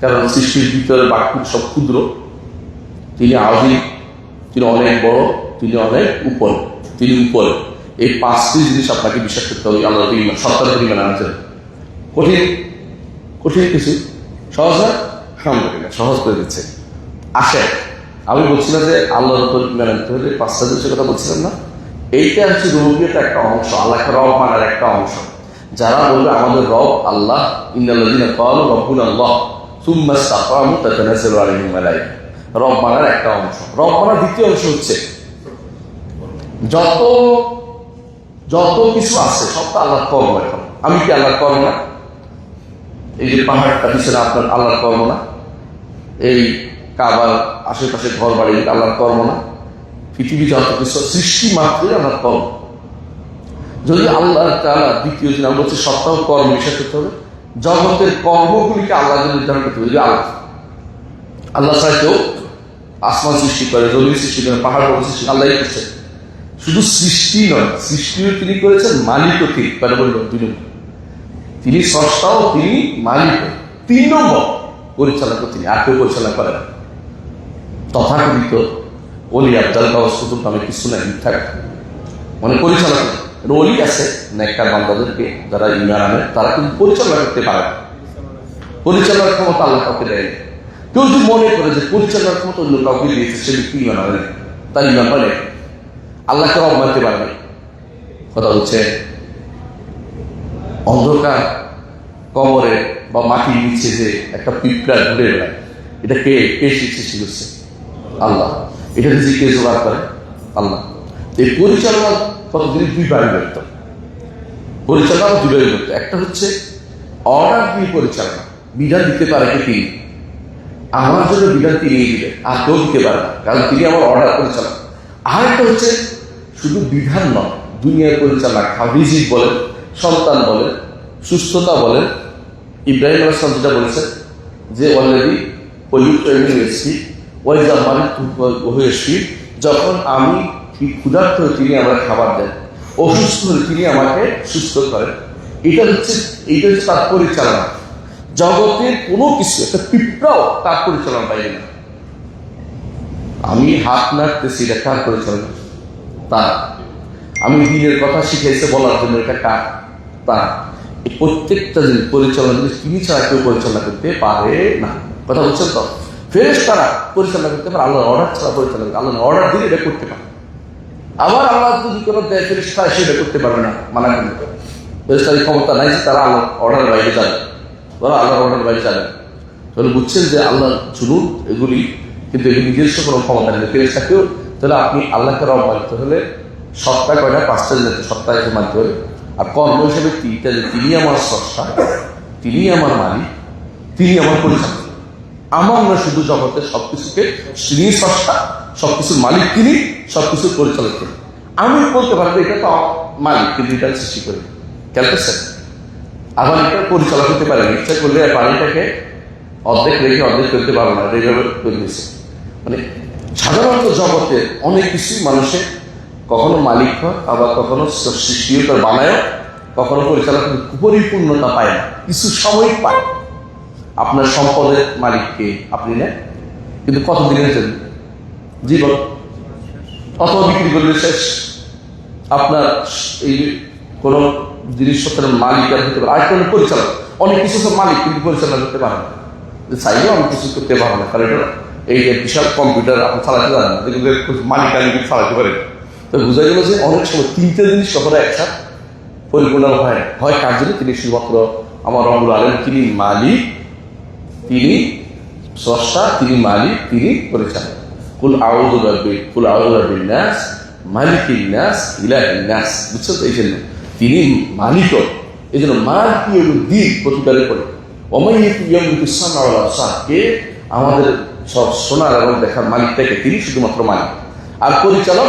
কারণ সৃষ্টির ভিতরে বাক্য সব ক্ষুদ্র। তিনি আজিম, তিনি অনেক বড়, তিনি অনেক উপরে, তিনি উপরে। এই পাঁচটি জিনিস আপনাকে বিশ্বাস করতে হবে আল্লাহ সত্তার পরিমাণ আনছেন। কঠিন কঠিন কিছু, সহজ না? আলহামদুলিল্লাহ সহজ করে দিচ্ছে। আসে, আমি বলছিলাম যে আল্লাহর উপর ইমান আনতে হলে পাঁচটা জিনিসের কথা বলছিলাম না? এইটা হচ্ছে রুবুবিয়তের একটা অংশ, আল্লাহকে রব মানার একটা অংশ। যারা বলবে আমাদের রব আল্লাহ, ইন্নাল্লাযীনা ক্বালু রাব্বুনা আল্লাহ সুম্মা ইসতাকামু তাতানাজ্জালু আলাইহিল মালায়েকা, রব মানার একটা অংশ। রব মানার দ্বিতীয় অংশ হচ্ছে যত যত কিছু আছে সব তো আল্লাহর কর্ম। এখন আমি কি আল্লাহর কর্ম না? এই যে পাহাড়টা পিছনে আপনার আল্লাহর কর্ম না? এই কাবার আশেপাশে ঘর বাড়ি আল্লাহর কর্ম না? পৃথিবী যত কিছু সৃষ্টি মাত্রই আল্লাহর কর্ম। যদি আল্লাহ তাআলা দ্বিতীয় দিন আমরা বলছি সপ্তাহ কর্ম বিশ্বাস করতে হবে, জগতের কর্মগুলিকে আল্লাহ নির্ধারণ করতে হবে। যদি আল্লাহ ছাড়া কেউ আসমান সৃষ্টি করে, জমিন সৃষ্টি করে, পাহাড় সৃষ্টি আল্লাহই করছে। শুধু সৃষ্টি নয়, সৃষ্টিও তিনি করেছেন, মালিকও ঠিক কেন বলল দুই নম্বর, তিনি স্রষ্টাও, তিনি মালিক, তিন নম্বর পরিচালকও তিনি, আর কেউ পরিচালনা করেন। তথাকথিত অলি আব্দাল কাগজ কুতুব নামে কিছু নাই, মিথ্যা মানে পরিচালনা। অলি আছে নেককার বান্দাদেরকে যারা ঈমান আনে, তারা কিন্তু পরিচালনা করতে পারে। পরিচালনার ক্ষমতা আল্লাহ কাউকে দেয়। কেউ যদি মনে করে যে পরিচালনার ক্ষমতা অন্য কাউকে দিয়েছে, সে ব্যক্তি ঈমান আনে, তার ঈমান মানে আল্লাহকে রব মানতে পারে না। কথা হচ্ছে অন্ধকার কবরে বা মাটির নিচে যে একটা পিঁপড়া ঘুরে বেড়ায়, এটা কে কে সৃষ্টি করছে? আল্লাহ। এটা যে কে জোগাড় করে? আল্লাহ। এই পরিচালনা কতদিন দুই ভাগে ব্যক্ত, পরিচালনা দুই ভাগে ব্যক্ত। একটা হচ্ছে অর্ডার দিয়ে পরিচালনা, বিধান দিতে পারে কে? তিনি। আমার জন্য বিধান তিনি দিবেন, আর কেউ দিতে পারে না, কারণ তিনি আমার অর্ডার পরিচালনা। আর একটা হচ্ছে শুধু বিধান নয়, দুনিয়ার পরিচালনা, রিজিক বলেন, সন্তান বলেন, সুস্থতা বলেন। ইব্রাহিম আলাইহিস সালাম যেটা বলেছেন যে অলরেডি যখন আমি ক্ষুধার্ত তিনি আমার খাবার দেন, অসুস্থ হলে তিনি আমাকে সুস্থ করেন। এটা হচ্ছে তার পরিচালনা। জগতের কোনো কিছু, একটা পিঁপড়াও তার পরিচালনা বাইরে না। আমি হাত নাড়তেছি, এটা কার পরিচালনা? তার। আমি দিনের কথা শিখাইছে বলার জন্য, এটা কার? তার। এই প্রত্যেকটা জিনিস পরিচালনা তিনি ছাড়া কেউ পরিচালনা করতে পারে না। কথা বলছেন তো? ফেরেশতারা পরিচালনা করতে পারে, আল্লাহর অর্ডার ছাড়া পরিচালনা করে। আল্লাহর অর্ডার দিলে এটা করতে পারে। আবার আল্লাহ যদি কোনো দেয়, ফেরেশতা সেটা করতে পারবে না, মানা করবে। ফেরেশতার ক্ষমতা নাই যে তারা আল্লাহর অর্ডারের বাইরে যাবে, বলো আল্লাহর অর্ডার বাইরে যাবে। তাহলে বুঝছেন যে আল্লাহর জুনুদ এগুলি, কিন্তু এগুলি নিজস্ব কোনো ক্ষমতা নেই ফেরেশতাকেও। তাহলে আপনি আল্লাহকে রব মানতে হলে সপ্তাহে কয়টা? 5টা যেতে সপ্তাহে মানতে হবে। আর কর্ম হিসেবে তিনটা, যে তিনি আমার স্রষ্টা, তিনি আমার মালিক, তিনি আমার পরিচালক। আমার না শুধু জগতের সবকিছুকে তিনি স্রষ্টা, সবকিছুর মালিক তিনি, সবকিছুর পরিচালক তিনি। আমি বলতে পারবো এটা তো মালিক, কিন্তু এটা সৃষ্টি করি খেলতেছে। আবার এটা পরিচালক হতে পারে, ইচ্ছা করলে পানিটাকে অর্ধেক রেখে অর্ধেক করতে পারবো না, এইভাবে করে দিয়েছে। মানে সাধারণত জগতের অনেক কিছুই মানুষের কখনো মালিক হয়, আবার কখনো সৃষ্টিও তার বানায়, কখনো পরিচালক পরিপূর্ণতা পায় না, কিছু সাময়িক পায়। আপনার সম্পদের মালিককে আপনি নেন, কিন্তু কতদিনের জন্য? জীবন। অথবা বিক্রি করলে শেষ। আপনার এই কোন জিনিসপত্রের মালিক আর হতে পারে, আর কোনো পরিচালক। অনেক কিছু সব মালিক, কিন্তু পরিচালনা করতে পারে না। চাইলেও অনেক কিছু করতে পারে না, কারণ এটা এই যে বিশাল কম্পিউটার আপনি চালাতে জানেন না, যেগুলো মালিক আমি কিন্তু চালাতে পারেন। তো বোঝা গেল যে অনেক সময় তিনটে জিনিস কখনো একসাথে পরিপূর্ণ হয় না। হয় কার জন্য? তিনি শুধুমাত্র আমার রব্বুল আলামিন, তিনি মালিক, তিনি স্রষ্টা, তিনি মালিক, তিনি পরিচালক। কুল আউযু বিরাব্বিন নাস, মালিকিন নাস, ইলাহিন নাস। বুঝছো তো? এই জন্য তিনি মালিক, এই জন্য মালিকুদ্দিন প্রতিকারের করে কে আমাদের সব শোনার এবং দেখার মালিকটাকে, তিনি শুধুমাত্র মালিক। আর পরিচালক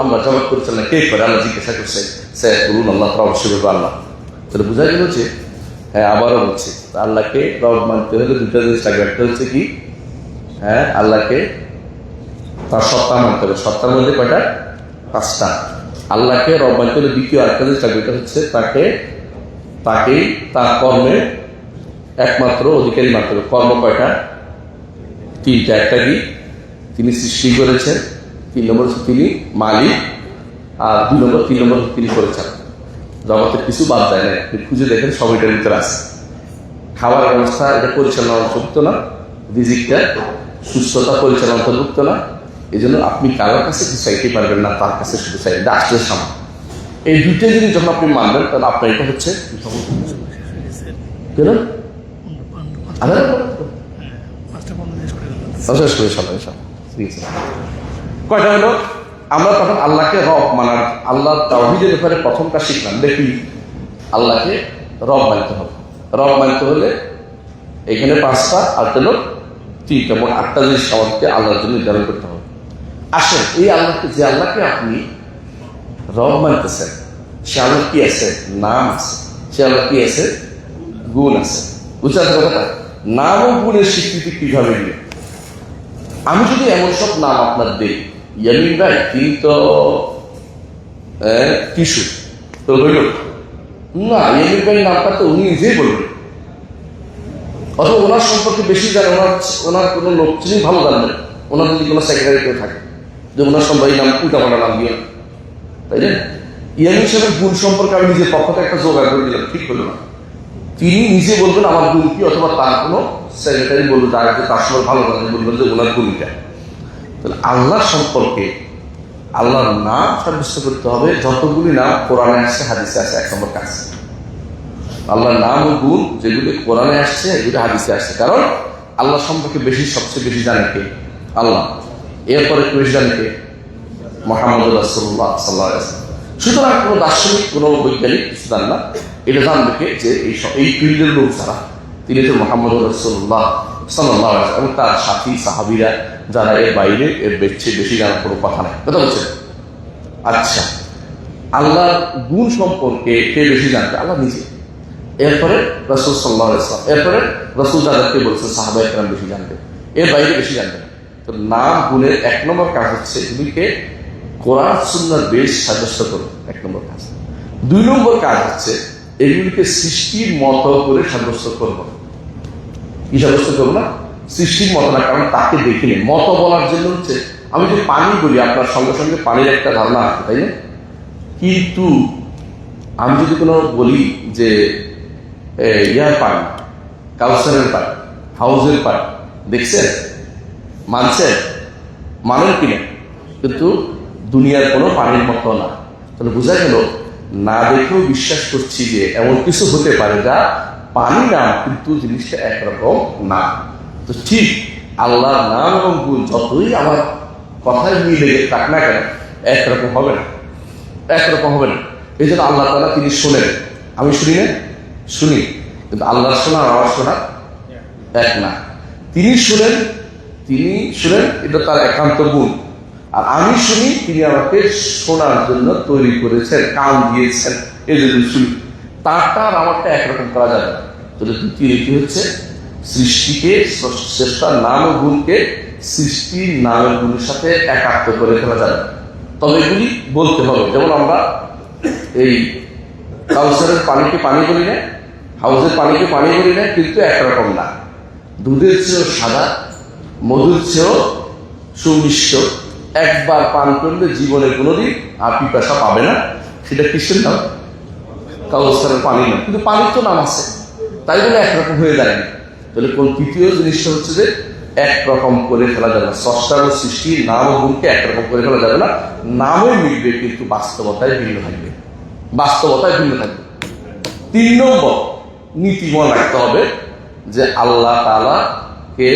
আমরা জগৎ পরিচালনা কে করে? আল্লাহ জিজ্ঞাসা করছে, সে বলুন আল্লাহ, অবশ্যই বলবো আল্লাহ। তাহলে বোঝা গেল যে হ্যাঁ, আবারও বলছি, আল্লাহকে রব মানতে হলে দুটা জিনিস লাগবে। একটা হচ্ছে কি? হ্যাঁ, আল্লাহকে তার সত্তা মানতে হবে। সত্তার মধ্যে কয়টা? 5টা। আল্লাহকে রব মানতে হলে দ্বিতীয় আরেকটা জিনিস লাগবে, এটা হচ্ছে তাকেই তার কর্মে একমাত্র অধিকারী মানতে হবে। কর্ম কয়টা? 3টা। একটা কি? তিনি সৃষ্টি করেছেন, 3 নম্বর হচ্ছে তিনি মালিক, আর 3 নম্বর তিনি করেছেন। জগতের কিছু বাদ যায় না, আপনি খুঁজে দেখেন সব এটার ভিতরে আছে। খাবার ব্যবস্থা এটা পরিচালনা অন্তর্ভুক্ত না, রিজিকটা সুস্থতা পরিচালনা অন্তর্ভুক্ত না। এই জন্য আপনি কারোর কাছে কিছু চাইতে পারবেন না, তার কাছে শুধু চাইবেন, আসলে সামান। এই দুইটা জিনিস যখন আপনি মানবেন, তাহলে আপনার এটা হচ্ছে কেন কয়টা হলো? আমরা তখন আল্লাহকে রব মানার, আল্লাহ তাওহীদের ব্যাপারে প্রথমটা শিখলাম। দেখি আল্লাহকে রব মানতে হবে। রব মানতে হলে এখানে 5টা, আর হলো 3টা, মোট 8টা জিনিস আমাদেরকে আল্লাহর জন্য নির্ধারণ করতে হবে। আসেন, এই আল্লাহকে, যে আল্লাহকে আপনি রব মানতেছেন, সে আল্লাহ কি আছে? নাম আছে। সে আল্লাহ কি আছে? গুণ আছে। বুঝতে পারছেন কথাটা? নাম ও গুণের স্বীকৃতি কিভাবে দিবে? আমি যদি এমন সব নাম আপনার দিই, ইয়ামিন ভাই তিনি তো কিশোর, তো হইল না, ইয়ামিন ভাই নামটা তো উনি নিজেই বলবেন, অথবা ওনার সম্পর্কে বেশি জানে, ওনার কোনো লোক চিনি ভালো জানবেন, ওনার যদি কোনো সেক্রেটারি কেউ থাকে, যে ওনার সম্পর্কে নাম উল্টাপাল্টা নাম দিয়ে, তাই না? ইয়ামিন সাহেবের গুণ সম্পর্কে আমি নিজের পক্ষ থেকে একটা জোগাড় করে দিলাম, ঠিক হলো না। তিনি নিজে বলবেন আমার গুণ কি, অথবা তার কোনো সেক্রেটারি বলবে, তার সময় ভালো জানেন, বলবেন যে ওনার গুণটা। তাহলে আল্লাহ সম্পর্কে আল্লাহর নাম সাব্যস্ত করতে হবে। যতগুলি নাম কোরআনে আসছে, হাদিসে আসছে, 1 নম্বর কাজ। আল্লাহর নাম ও গুণ যেগুলি কোরআনে আসছে, এগুলি হাদিসে আসছে। কারণ আল্লাহ সম্পর্কে সবচেয়ে বেশি জানে কে? আল্লাহ। এরপরে বেশি জানে কে? মুহাম্মদ রাসূলুল্লাহ সাল্লাল্লাহু আলাইহি ওয়াসাল্লাম। সুতরাং কোনো দার্শনিক, কোনো বৈজ্ঞানিক কিছু জান না, এটা জানবে কে? যে এই ফিল্ডের লোক যারা, তিনি তো মুহাম্মদ রাসূলুল্লাহ সাল্লাল্লাহু আলাইহি ওয়াসাল্লাম এবং তার সাথী সাহাবীরা, যারা এর বাইরে এর বেশি জানার কোনো কথা নাই। কথা বলছেন? আচ্ছা, আল্লাহর গুণ সম্পর্কে কে বেশি জানবে? আল্লাহ নিজে। এরপরে রাসূল সাল্লাল্লাহু আলাইহি ওয়াসাল্লাম, এরপরে রাসূল যাদেরকে বলছেন সাহাবায়ে কেরাম বেশি জানবে, এর বাইরে বেশি জানবে না। তো নাম গুণের 1 নম্বর কাজ হচ্ছে এগুলিকে কোরআন সুন্নাহর বেশ সাব্যস্ত করো। এক নম্বর কাজ। 2 নম্বর কাজ হচ্ছে এগুলিকে সৃষ্টির মতো করে সাব্যস্ত করবো। কি সাব্যস্ত করবো না? সৃষ্টির মতো না, কারণ তাকে দেখিনি। মতো বলার জন্য হচ্ছে, আমি যদি পানি বলি আপনার সঙ্গে সঙ্গে পানির একটা ধারণা আছে, তাই না? কিন্তু আমি যদি কোনো বলি যে ইয়ার পানি, কাউসারের পানি, হাউজের পানি, দেখছেন, মানছেন, মানেন কিনা? কিন্তু দুনিয়ার কোনো পানির মতো না। তাহলে বোঝা গেল না দেখেও বিশ্বাস করছি যে এমন কিছু হতে পারে যা পানি না, কিন্তু জিনিসটা একরকম না। তো ঠিক আল্লাহর নাম এবং গুণ যতই আমার কথায় মিলে থাক না কেন, একরকম হবে না, একরকম হবে না। এই জন্য আল্লাহ তাআলা তিনি শোনেন, আমি শুনি না, শুনি, কিন্তু আল্লাহর শোনা আমার শোনা এক না। তিনি শুনেন, এটা তার একান্ত গুণ। আর আমি শুনি, তিনি আমাকে শোনার জন্য তৈরি করেছেন, কান দিয়েছেন, এই জন্য শুনি। তারটা আর আমারটা একরকম করা যাবে না। তাহলে দ্বিতীয় নীতি হচ্ছে সৃষ্টিকে, স্রষ্টার নাম ও গুণকে সৃষ্টির নামের গুণের সাথে একাত্ম করে ফেলা যাবে। তবে এগুলি বলতে হবে। যেমন আমরা এই কাউসারের পানিকে পানি বলি না, হাউসের পানিকে পানি বলি না, কিন্তু একরকম না। দুধের চেয়েও সাদা, মধুর চেয়েও সুমিষ্ট। একবার পান করলে জীবনে কোনোদিন আর পিপাসা পাবে না। সেটা কিসের নাম? কাউসারের পানি না, কিন্তু পানির তো নাম আছে, তাই বলে একরকম হয়ে দাঁড়ায়নি। তাহলে কোন তৃতীয় জিনিসটা হচ্ছে যে একরকম করে ফেলা যাবে না। স্রষ্টার ও সৃষ্টির নাম ও গুণকে একরকম করে ফেলা যাবে না। নামে মিলবে, কিন্তু বাস্তবতায় ভিন্ন থাকবে, বাস্তবতায় ভিন্ন থাকবে। 3 নম্বর নীতি মনে রাখতে হবে যে আল্লাহ তাআলা কে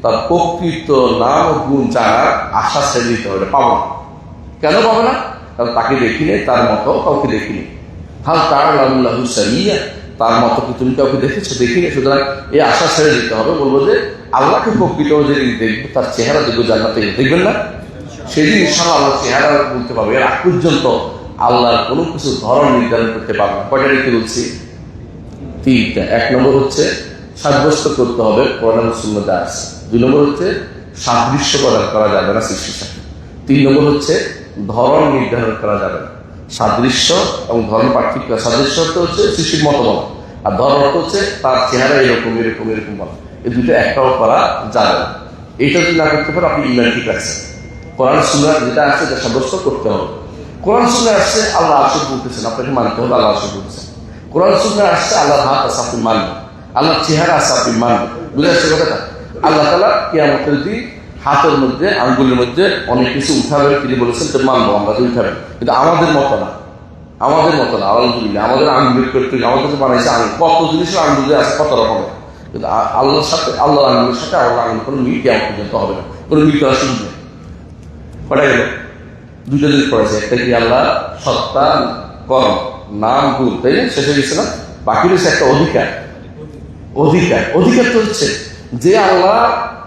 তার প্রকৃত নাম ও গুণ জানার আশা ছেড়ে দিতে হবে। পাবো না। কেন পাবো না? কারণ তাকে দেখিনি, তার মতো কাউকে দেখিনি। হাল তাআলাহু সামিয়া, তার মতো কি তুমি কাউকে দেখেছো? দেখিনি। সুতরাং এই আশা ছেড়ে দিতে হবে। বলবো যে আল্লাহকে প্রকৃত যেদিন দেখবো, তার চেহারা দেখবো, জান্নাতে দেখবেন না, সেদিন ইনশাআল্লাহ আল্লাহর চেহারা বলতে পারবে। এর আগ পর্যন্ত আল্লাহর কোনো কিছু ধরন নির্ধারণ করতে পারবে না। কয়টা নীতি বলছি? 3টা। 1 নম্বর হচ্ছে সাব্যস্ত করতে হবে কোরআন ও সুন্নাতে আছে। 2 নম্বর হচ্ছে সাদৃশ্য প্রদান করা যাবে না সৃষ্টির সাথে। 3 নম্বর হচ্ছে ধরন নির্ধারণ করা যাবে না। সাদৃশ্য এবং ধরন পার্থক্য। সাদৃশ্য হচ্ছে সৃষ্টির মতো বলা, আর ধরন হচ্ছে তার চেহারা এরকম এরকম এরকম বলা। এই দুটো একটাও করা যাবে না। এইটা যদি না করতে পারে আপনি ইমান ঠিক আছে। কোরআন সুন্নাহ যেটা আছে এটা সাব্যস্ত করতে হবে। কোরআন সুন্নাহ আসছে আল্লাহ আরশে বলতেছেন, আপনাকে মানতে হবে আল্লাহ আরশে বলতেছেন। কোরআন সুন্নাহ আসছে আল্লাহর হাত আছে, আপনি মানবেন। আল্লাহর চেহারা আছে, আপনি মানবেন। বুঝে আসছে কথাটা? আল্লাহ তাআলা কিয়ামতের দিন হাতের মধ্যে, আঙ্গুলের মধ্যে অনেক কিছু উঠাবেন, তিনি বলেছেন তো মানবো আমরা, যে উঠাবেন, কিন্তু আমাদের মতো না, আমাদের মতো না। আলহামদুলিল্লাহ আমাদের আঙ্গুল করতে, আমাদের বানাইছে আঙ্গুল, কত জিনিসের আঙ্গুল আছে, কত রকমের, কিন্তু আল্লাহর সাথে, আল্লাহর আঙ্গুলের সাথে আল্লাহ আঙ্গুল কোনো মিল কিয়ামত পর্যন্ত হবে না, কোনো মিল করা শুরু নেই। কটা গেল? 2টা জিনিস পড়েছে। একটা কি? আল্লাহ সত্তা, কর্ম, নাম, গুণ, তাই না? শেষ হয়ে গেছে না? বাকি রয়েছে একটা অধিকার। অধিকার, অধিকার তো হচ্ছে যে আল্লাহ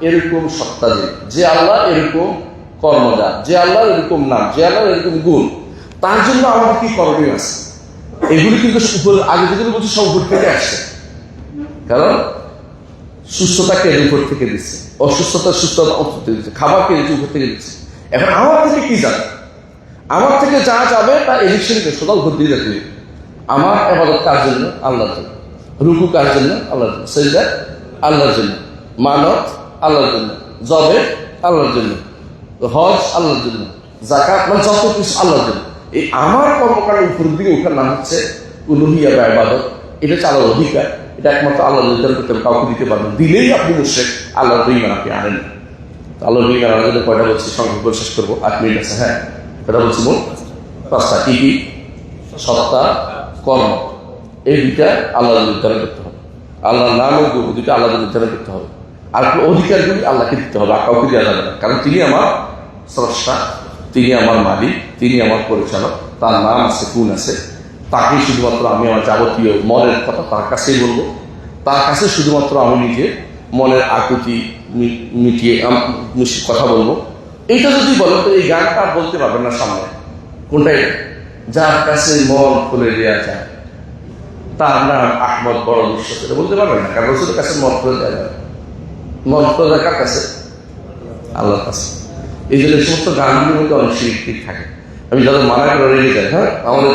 এরকম সত্তা, যে আল্লাহ এরকম কর্মদার, যে আল্লাহ এরকম নাম, যে আল্লাহ এরকম গুণ, তার জন্য আমাদের কি করণীয় আছে? এগুলি কিন্তু আগে যেগুলো বলছি সব উপর থেকে আসছে। কারণ সুস্থতাকে উপর থেকে দিচ্ছে, অসুস্থতা সুস্থতা উপর থেকে দিচ্ছে, খাবারকে উপর থেকে দিচ্ছে। এখন আমার থেকে কি যাবে? আমার থেকে যা যাবে তা ইলেকশনকে সদাল ভোট দিয়ে যাবে। আমার ইবাদত কার জন্য? আল্লাহর জন্য। রুকু কার জন্য? আল্লাহর জন্য। সিজদা আল্লাহর জন্য। মানত আল্লাহর জন্য। জবে আল্লাহর জন্য। হজ আল্লাহর জন্য। যাকাত, মানে যত কিছু আল্লাহর জন্য। এই আমার কর্মকাণ্ডের উপর দিকে ওঠার নাম হচ্ছে উলুহিয়া বা ইবাদত। এটা হচ্ছে আল্লাহর অধিকার। এটা একমাত্র আল্লাহ নির্ধারণ করতে হবে, কাউকে দিতে পারবেন। দিলেই আপনি মুশরিক, আল্লাহর ঈমান আপনি আনেন। আল্লাহর ঈমান আনার জন্য কয়টা বলছি? সংক্ষেপ করে শেষ করবো, 8 মিনিট আছে। হ্যাঁ, কয়টা বলছি? মোট 5টা। কি কি? সত্তা, কর্ম, এই 2টা আল্লাহ নির্ধারণ করতে হবে। আল্লাহর নাম ও গুণ 2টা আল্লাহ নির্ধারণ করতে হবে। আর অধিকারগুলি আল্লাহকে দিতে হবে, আর কাউকে দেওয়া যাবে না। কারণ তিনি আমার স্রষ্টা, তিনি আমার মালিক, তিনি আমার পরিচালক, তার নাম আছে, গুণ আছে। তাকে শুধুমাত্র আমি আমার যাবতীয় মনের কথা তার কাছেই বলবো। তার কাছে শুধুমাত্র আমি নিজে মনের আকুতি মিটিয়ে কথা বলবো। এইটা যদি বলেন তো এই গানটা বলতে পারবেন না সামনে। কোনটাই? যার কাছে মন খুলে দেওয়া যায় তার নাম আহমদ বড় বিশ্বাস, এটা বলতে পারবেন না। কারণ রসুলের কাছে মন খুলে দেওয়া যায়। মন খুলে দেওয়া কার কাছে? আল্লাহর কাছে। এই জন্য সমস্ত গানগুলির মধ্যে অনেক শিরিক থাকে। আমি যাদের মানা করে রেগে যাই, হ্যাঁ আমাদের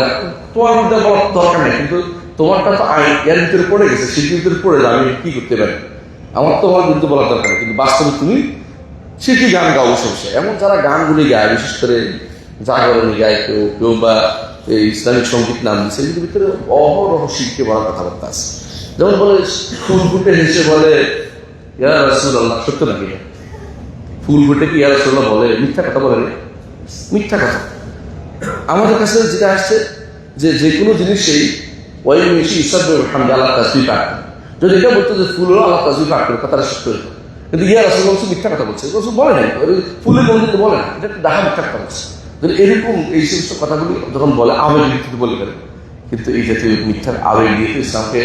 তোমার মধ্যে বলার দরকার নেই, কিন্তু তোমারটা তো আইন এর ভিতরে পড়ে গেছে, সেটির ভিতরে পড়ে যাবে, আমি কি করতে পারি, আমার তোমার বিরুদ্ধে বলার দরকার নেই, কিন্তু বাস্তবে তুমি সেটি গান গাও বসে। এমন যারা গানগুলি গায়, বিশেষ করে জাগরণী গায় কেউ কেউ, বা ইসলামিক সঙ্গীত নাম দিচ্ছে, এগুলোর ভিতরে অহরহ শিখতে বলার কথাবার্তা আছে। যেমন বলে ফুল ফুটে হেসে বলে ইয়া রাসূলুল্লাহ, সত্য নাকি? ফুল ফুটে কি ইয়া রাসূলুল্লাহ বলে? মিথ্যা কথা বলে না, মিথ্যা কথা। আমাদের কাছে যেটা আসছে যে যে কোনো জিনিসেই ওই মিশি ইসাদ আল্লাহ তাসবিহ পাঠ করে, যদি এটা বলতো যে ফুল হলো আল্লাহ তাসবিহ পাঠ করে, কথাটা সত্য হতো। কিন্তু ইয়া রাসূলুল্লাহ বলছে মিথ্যা কথা বলছে, বলে নাই, ফুলের মন্দির বলে না, এটা ডাহা মিথ্যা কথা বলছে। এরকম এই সমস্ত কথাগুলি যখন বলে আবেগ ভিত্তিতে বলে গেলে, কিন্তু এই জাতীয় মিথ্যার আবেগ দিয়ে ইসলামকে,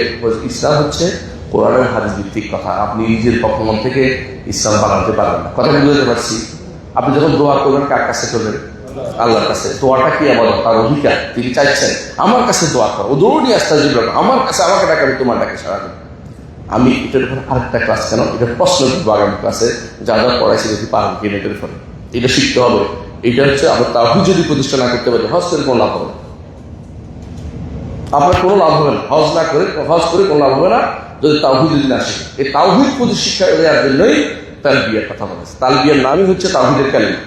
ইসলাম হচ্ছে কোরআনের হাদিস ভিত্তিক কথা। আপনি নিজের পক্ষমন থেকে ইসলাম বানাতে পারবেন না, কথা বুঝতে পারছি। আপনি যখন দোয়া করবেন কার কাছে করবেন? আল্লাহর কাছে। দোয়াটা কি আমাদের তার অধিকার, তিনি চাইছেন আমার কাছে দোয়া করো, ও দৌড় নিয়ে আসতে আসবে আমার কাছে, আমাকে ডাকাবে, তোমার ডাকে সারাদিন। আমি এটার উপর আরেকটা ক্লাস, কেন এটা প্রশ্ন করবো আগামী ক্লাসে, যা যা পড়াইছি দেখি পারবো কিনা এটার উপরে, এটা শিখতে হবে। এটা হচ্ছে আমরা তাওহীদ যদি প্রতিষ্ঠা না করতে পারি, হজ করে কোনো লাভ হবে না, আপনার কোনো লাভ হবে না। হজ না করে, হজ করে কোনো লাভ হবে না যদি তাওহীদ যদি না শিখে। এই তাওহীদ প্রতি শিক্ষা দেওয়ার জন্যই তালবিয়ার কথা বলেছে। তালবিয়ার নামই হচ্ছে তাওহীদের কালিমা।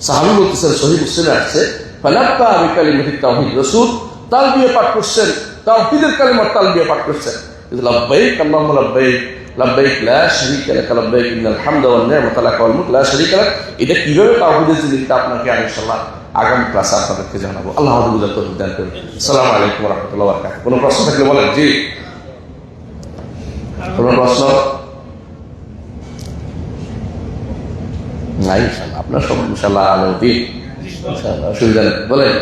সাহাবী বলতেছেন, সহিহ মুসলিমে আসছে, ফালাব্বা বিকালিমাতি তাওহীদ, রাসূল তালবিয়া পাঠ করছেন, তাওহীদের কালিমা তালবিয়া পাঠ করছেন। লাব্বাইক আল্লাহুম্মা লাব্বাইক, লাব্বাইক লা শারীকা লাক, লাব্বাইক ইন্নাল হামদা ওয়ান নি'মাতা লাক ওয়াল মুলক লা শারীকা লাক। এটা কিভাবে তাওহীদের জিনিসটা আপনাকে আমি ইনশাআল্লাহ আগামী ক্লাসে আপনাদেরকে জানাবো। আল্লাহ আমাদের বুঝার তৌফিক দান করুন। আসসালামু আলাইকুম ওয়া রাহমাতুল্লাহি ওয়া বারাকাতুহু। কোনো প্রশ্ন থাকলে বলেন। জি, কোনো প্রশ্ন নাই? ইনশাআল্লাহ আপনার সব ইনশাআল্লাহ আলো দিন, ইনশাআল্লাহ অসুবিধা নেই, বলেন।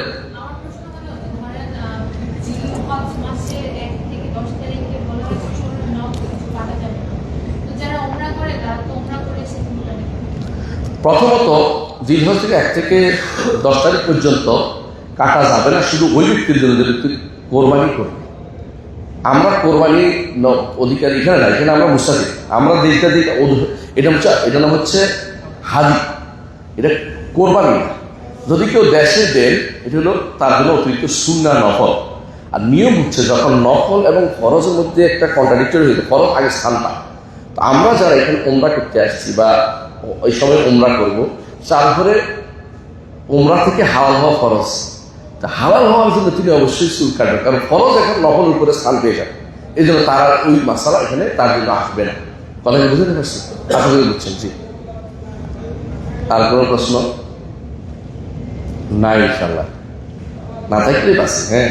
প্রথমত জিলহজ থেকে 1 থেকে 10 তারিখ পর্যন্ত কাটা যাবে না, শুধু ওই ব্যক্তির জন্য যে ব্যক্তি কোরবানি করবে। আমরা কোরবানি অধিকারী এখানে না, এখানে আমরা মুসাফির, আমরা দেশটা দিক, এটা নাম হচ্ছে হাজি, এটা কোরবানি না। যদি কেউ দেশে দেন, এটা হলো তার জন্য অতিরিক্ত সুন্নাহ নফল। আর নিয়ম হচ্ছে যখন নফল এবং ফরজের মধ্যে একটা কন্ট্রাডিক্টরি হয়ে যায়, ফরজ আগে স্থান পায়। তো আমরা যারা এখানে উমরা করতে আসছি বা ওই সময় উমরা করবো, তারপরে উমরা থেকে হালাল হওয়া ফরজ, তা হালাল হওয়ার জন্য তিনি অবশ্যই চুল কাটবেন, কারণ ফরজ এখন নফল উপরে স্থান পেয়ে যাবে। এই জন্য তারা ওই মাসালা এখানে তার জন্য আসবে না। কথা বুঝতে পারছি? আশা করি বুঝছেন। জি, আর কোনো প্রশ্ন নাই? ইনশাল্লাহ না থাকলে পাচ্ছি। হ্যাঁ,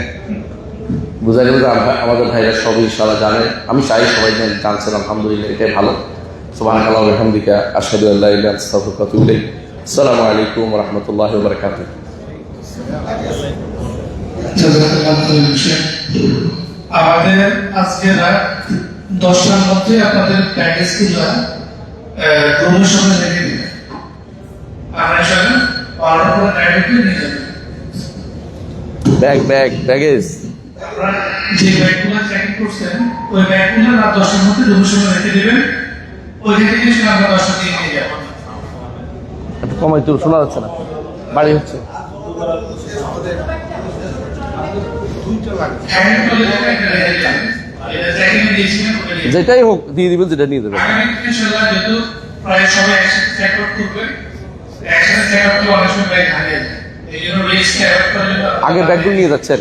বোঝা গেল যে আমাদের ভাইরা সবই ইনশাল্লাহ জানে। আমি চাই সবাই জানছেন, আলহামদুলিল্লাহ, এটাই ভালো। সুবহানাল্লাহি ওয়া বিহামদিহি, আশহাদু আল্লা ইলাহা ইল্লা আনতা, আস্তাগফিরুকা ওয়া আতুবু ইলাইক। আসসালামু আলাইকুম ওয়া রাহমাতুল্লাহি ওয়া বারাকাতুহু। আমাদের আজকে রাত 10টার মধ্যে আপনাদের প্যাকেজ গুলো রুমের সঙ্গে রেখে দিবেন। আমরা সঙ্গে 12টার পরে ডাইরেক্টলি নিয়ে যাবেন। ব্যাগেজ আপনারা যে ব্যাগগুলো চেক করছেন, ওই ব্যাগগুলো রাত 10টার মধ্যে রুমের সঙ্গে রেখে দিবেন। ওইখান থেকে আমরা 10টা দিয়ে নিয়ে যাবো। একটু কমাই, তো শোনা যাচ্ছে না, বাড়ি হচ্ছে। যেটাই হোক দিয়ে দিবেন, যেটা নিয়ে দেবেন। প্রায় সবাই একসাথে চেক আউট করবেন। একসাথে চেক আউট করলে অনেক সময় ব্যাগ হারিয়ে যায়, এই জন্য রিস্ক অ্যাভয়েড করলে আগে ব্যাগগুলো নিয়ে যাচ্ছেন।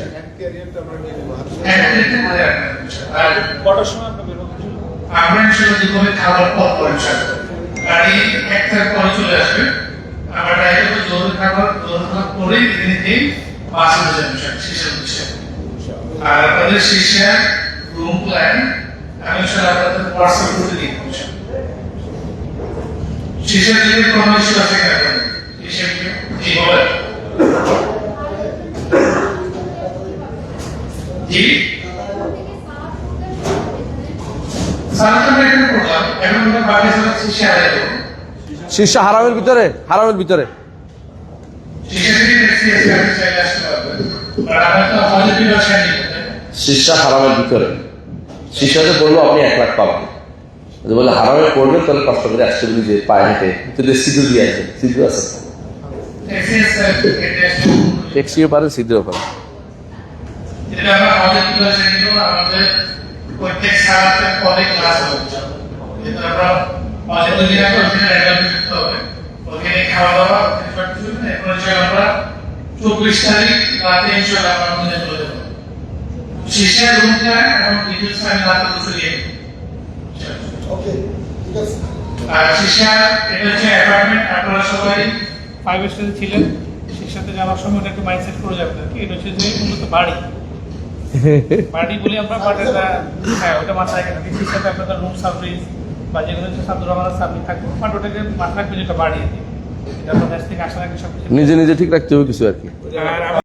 আর কটার সময় আমরা ইনশাআল্লাহ দুপুরে খাবার পর গাড়ি 1টার পরে চলে আসবে। আমরা ট্রাই করবো জোরে খাবার পরে এদিকে বাসে বসে শেষের বিষয়। আর আপনাদের শেষে রুম প্ল্যান আমি ইনশাআল্লাহ আপনাদের হোয়াটসঅ্যাপ করে দিই। শেষের দিকে কোনো ইস্যু আছে কিনা জি বলেন। জি শীর্ষা হারামের ভিতরে, হারামের ভিতরে শীর্ষা হারামের ভিতরে। শীর্ষাতে পড়লো আপনি 1 লাখ পাবেন। যদি বলে হারামে পড়বেন, তাহলে কষ্ট করে আসতে বলি যে পায়ে হেঁটে সিধু দিয়ে আসবেন, সিধু আছে। ট্যাক্সিও পারে, সিটেও পারে। যেটা আমরা আমাদের ক্লাসে কিন্তু আমাদের প্রত্যেক সাবজেক্টের পরে ক্লাস হবে, যেটা আমরা আমাদের দুই দিন আগে ওখানে রেজাল্ট করতে হবে, ওখানে খাওয়া দাওয়া সব কিছু এরপর আমরা 24 তারিখ রাতে ইনশাআল্লাহ আমরা মনে চলে যাব। শেষের রুমটা এবং ডিটেইলস আমি রাতে চলে যাব। ওকে, ঠিক আছে। আর শেষের এটা হচ্ছে অ্যাপার্টমেন্ট, আপনারা সবাই 5 স্টারে ছিলেন, সেটাতে যাওয়ার সময় ওটা একটু মাইন্ডসেট করে যাবেন আর কি। এটা হচ্ছে যে মূলত বাড়ি বাড়ি বলি আমরা, বাড়িটা হ্যাঁ ওটা মাথায় রাখেন। সেই সাথে আপনাদের রুম সার্ভিস বা যেগুলো হচ্ছে সাবজুর রহমানের সার্ভিস থাকবে, বাট ওটাকে মাথায় রাখবেন যেটা বাড়ি আর কি। এটা আপনার দেশ থেকে আসার আগে সব কিছু নিজে নিজে ঠিক রাখতে হবে কিছু আর কি। আর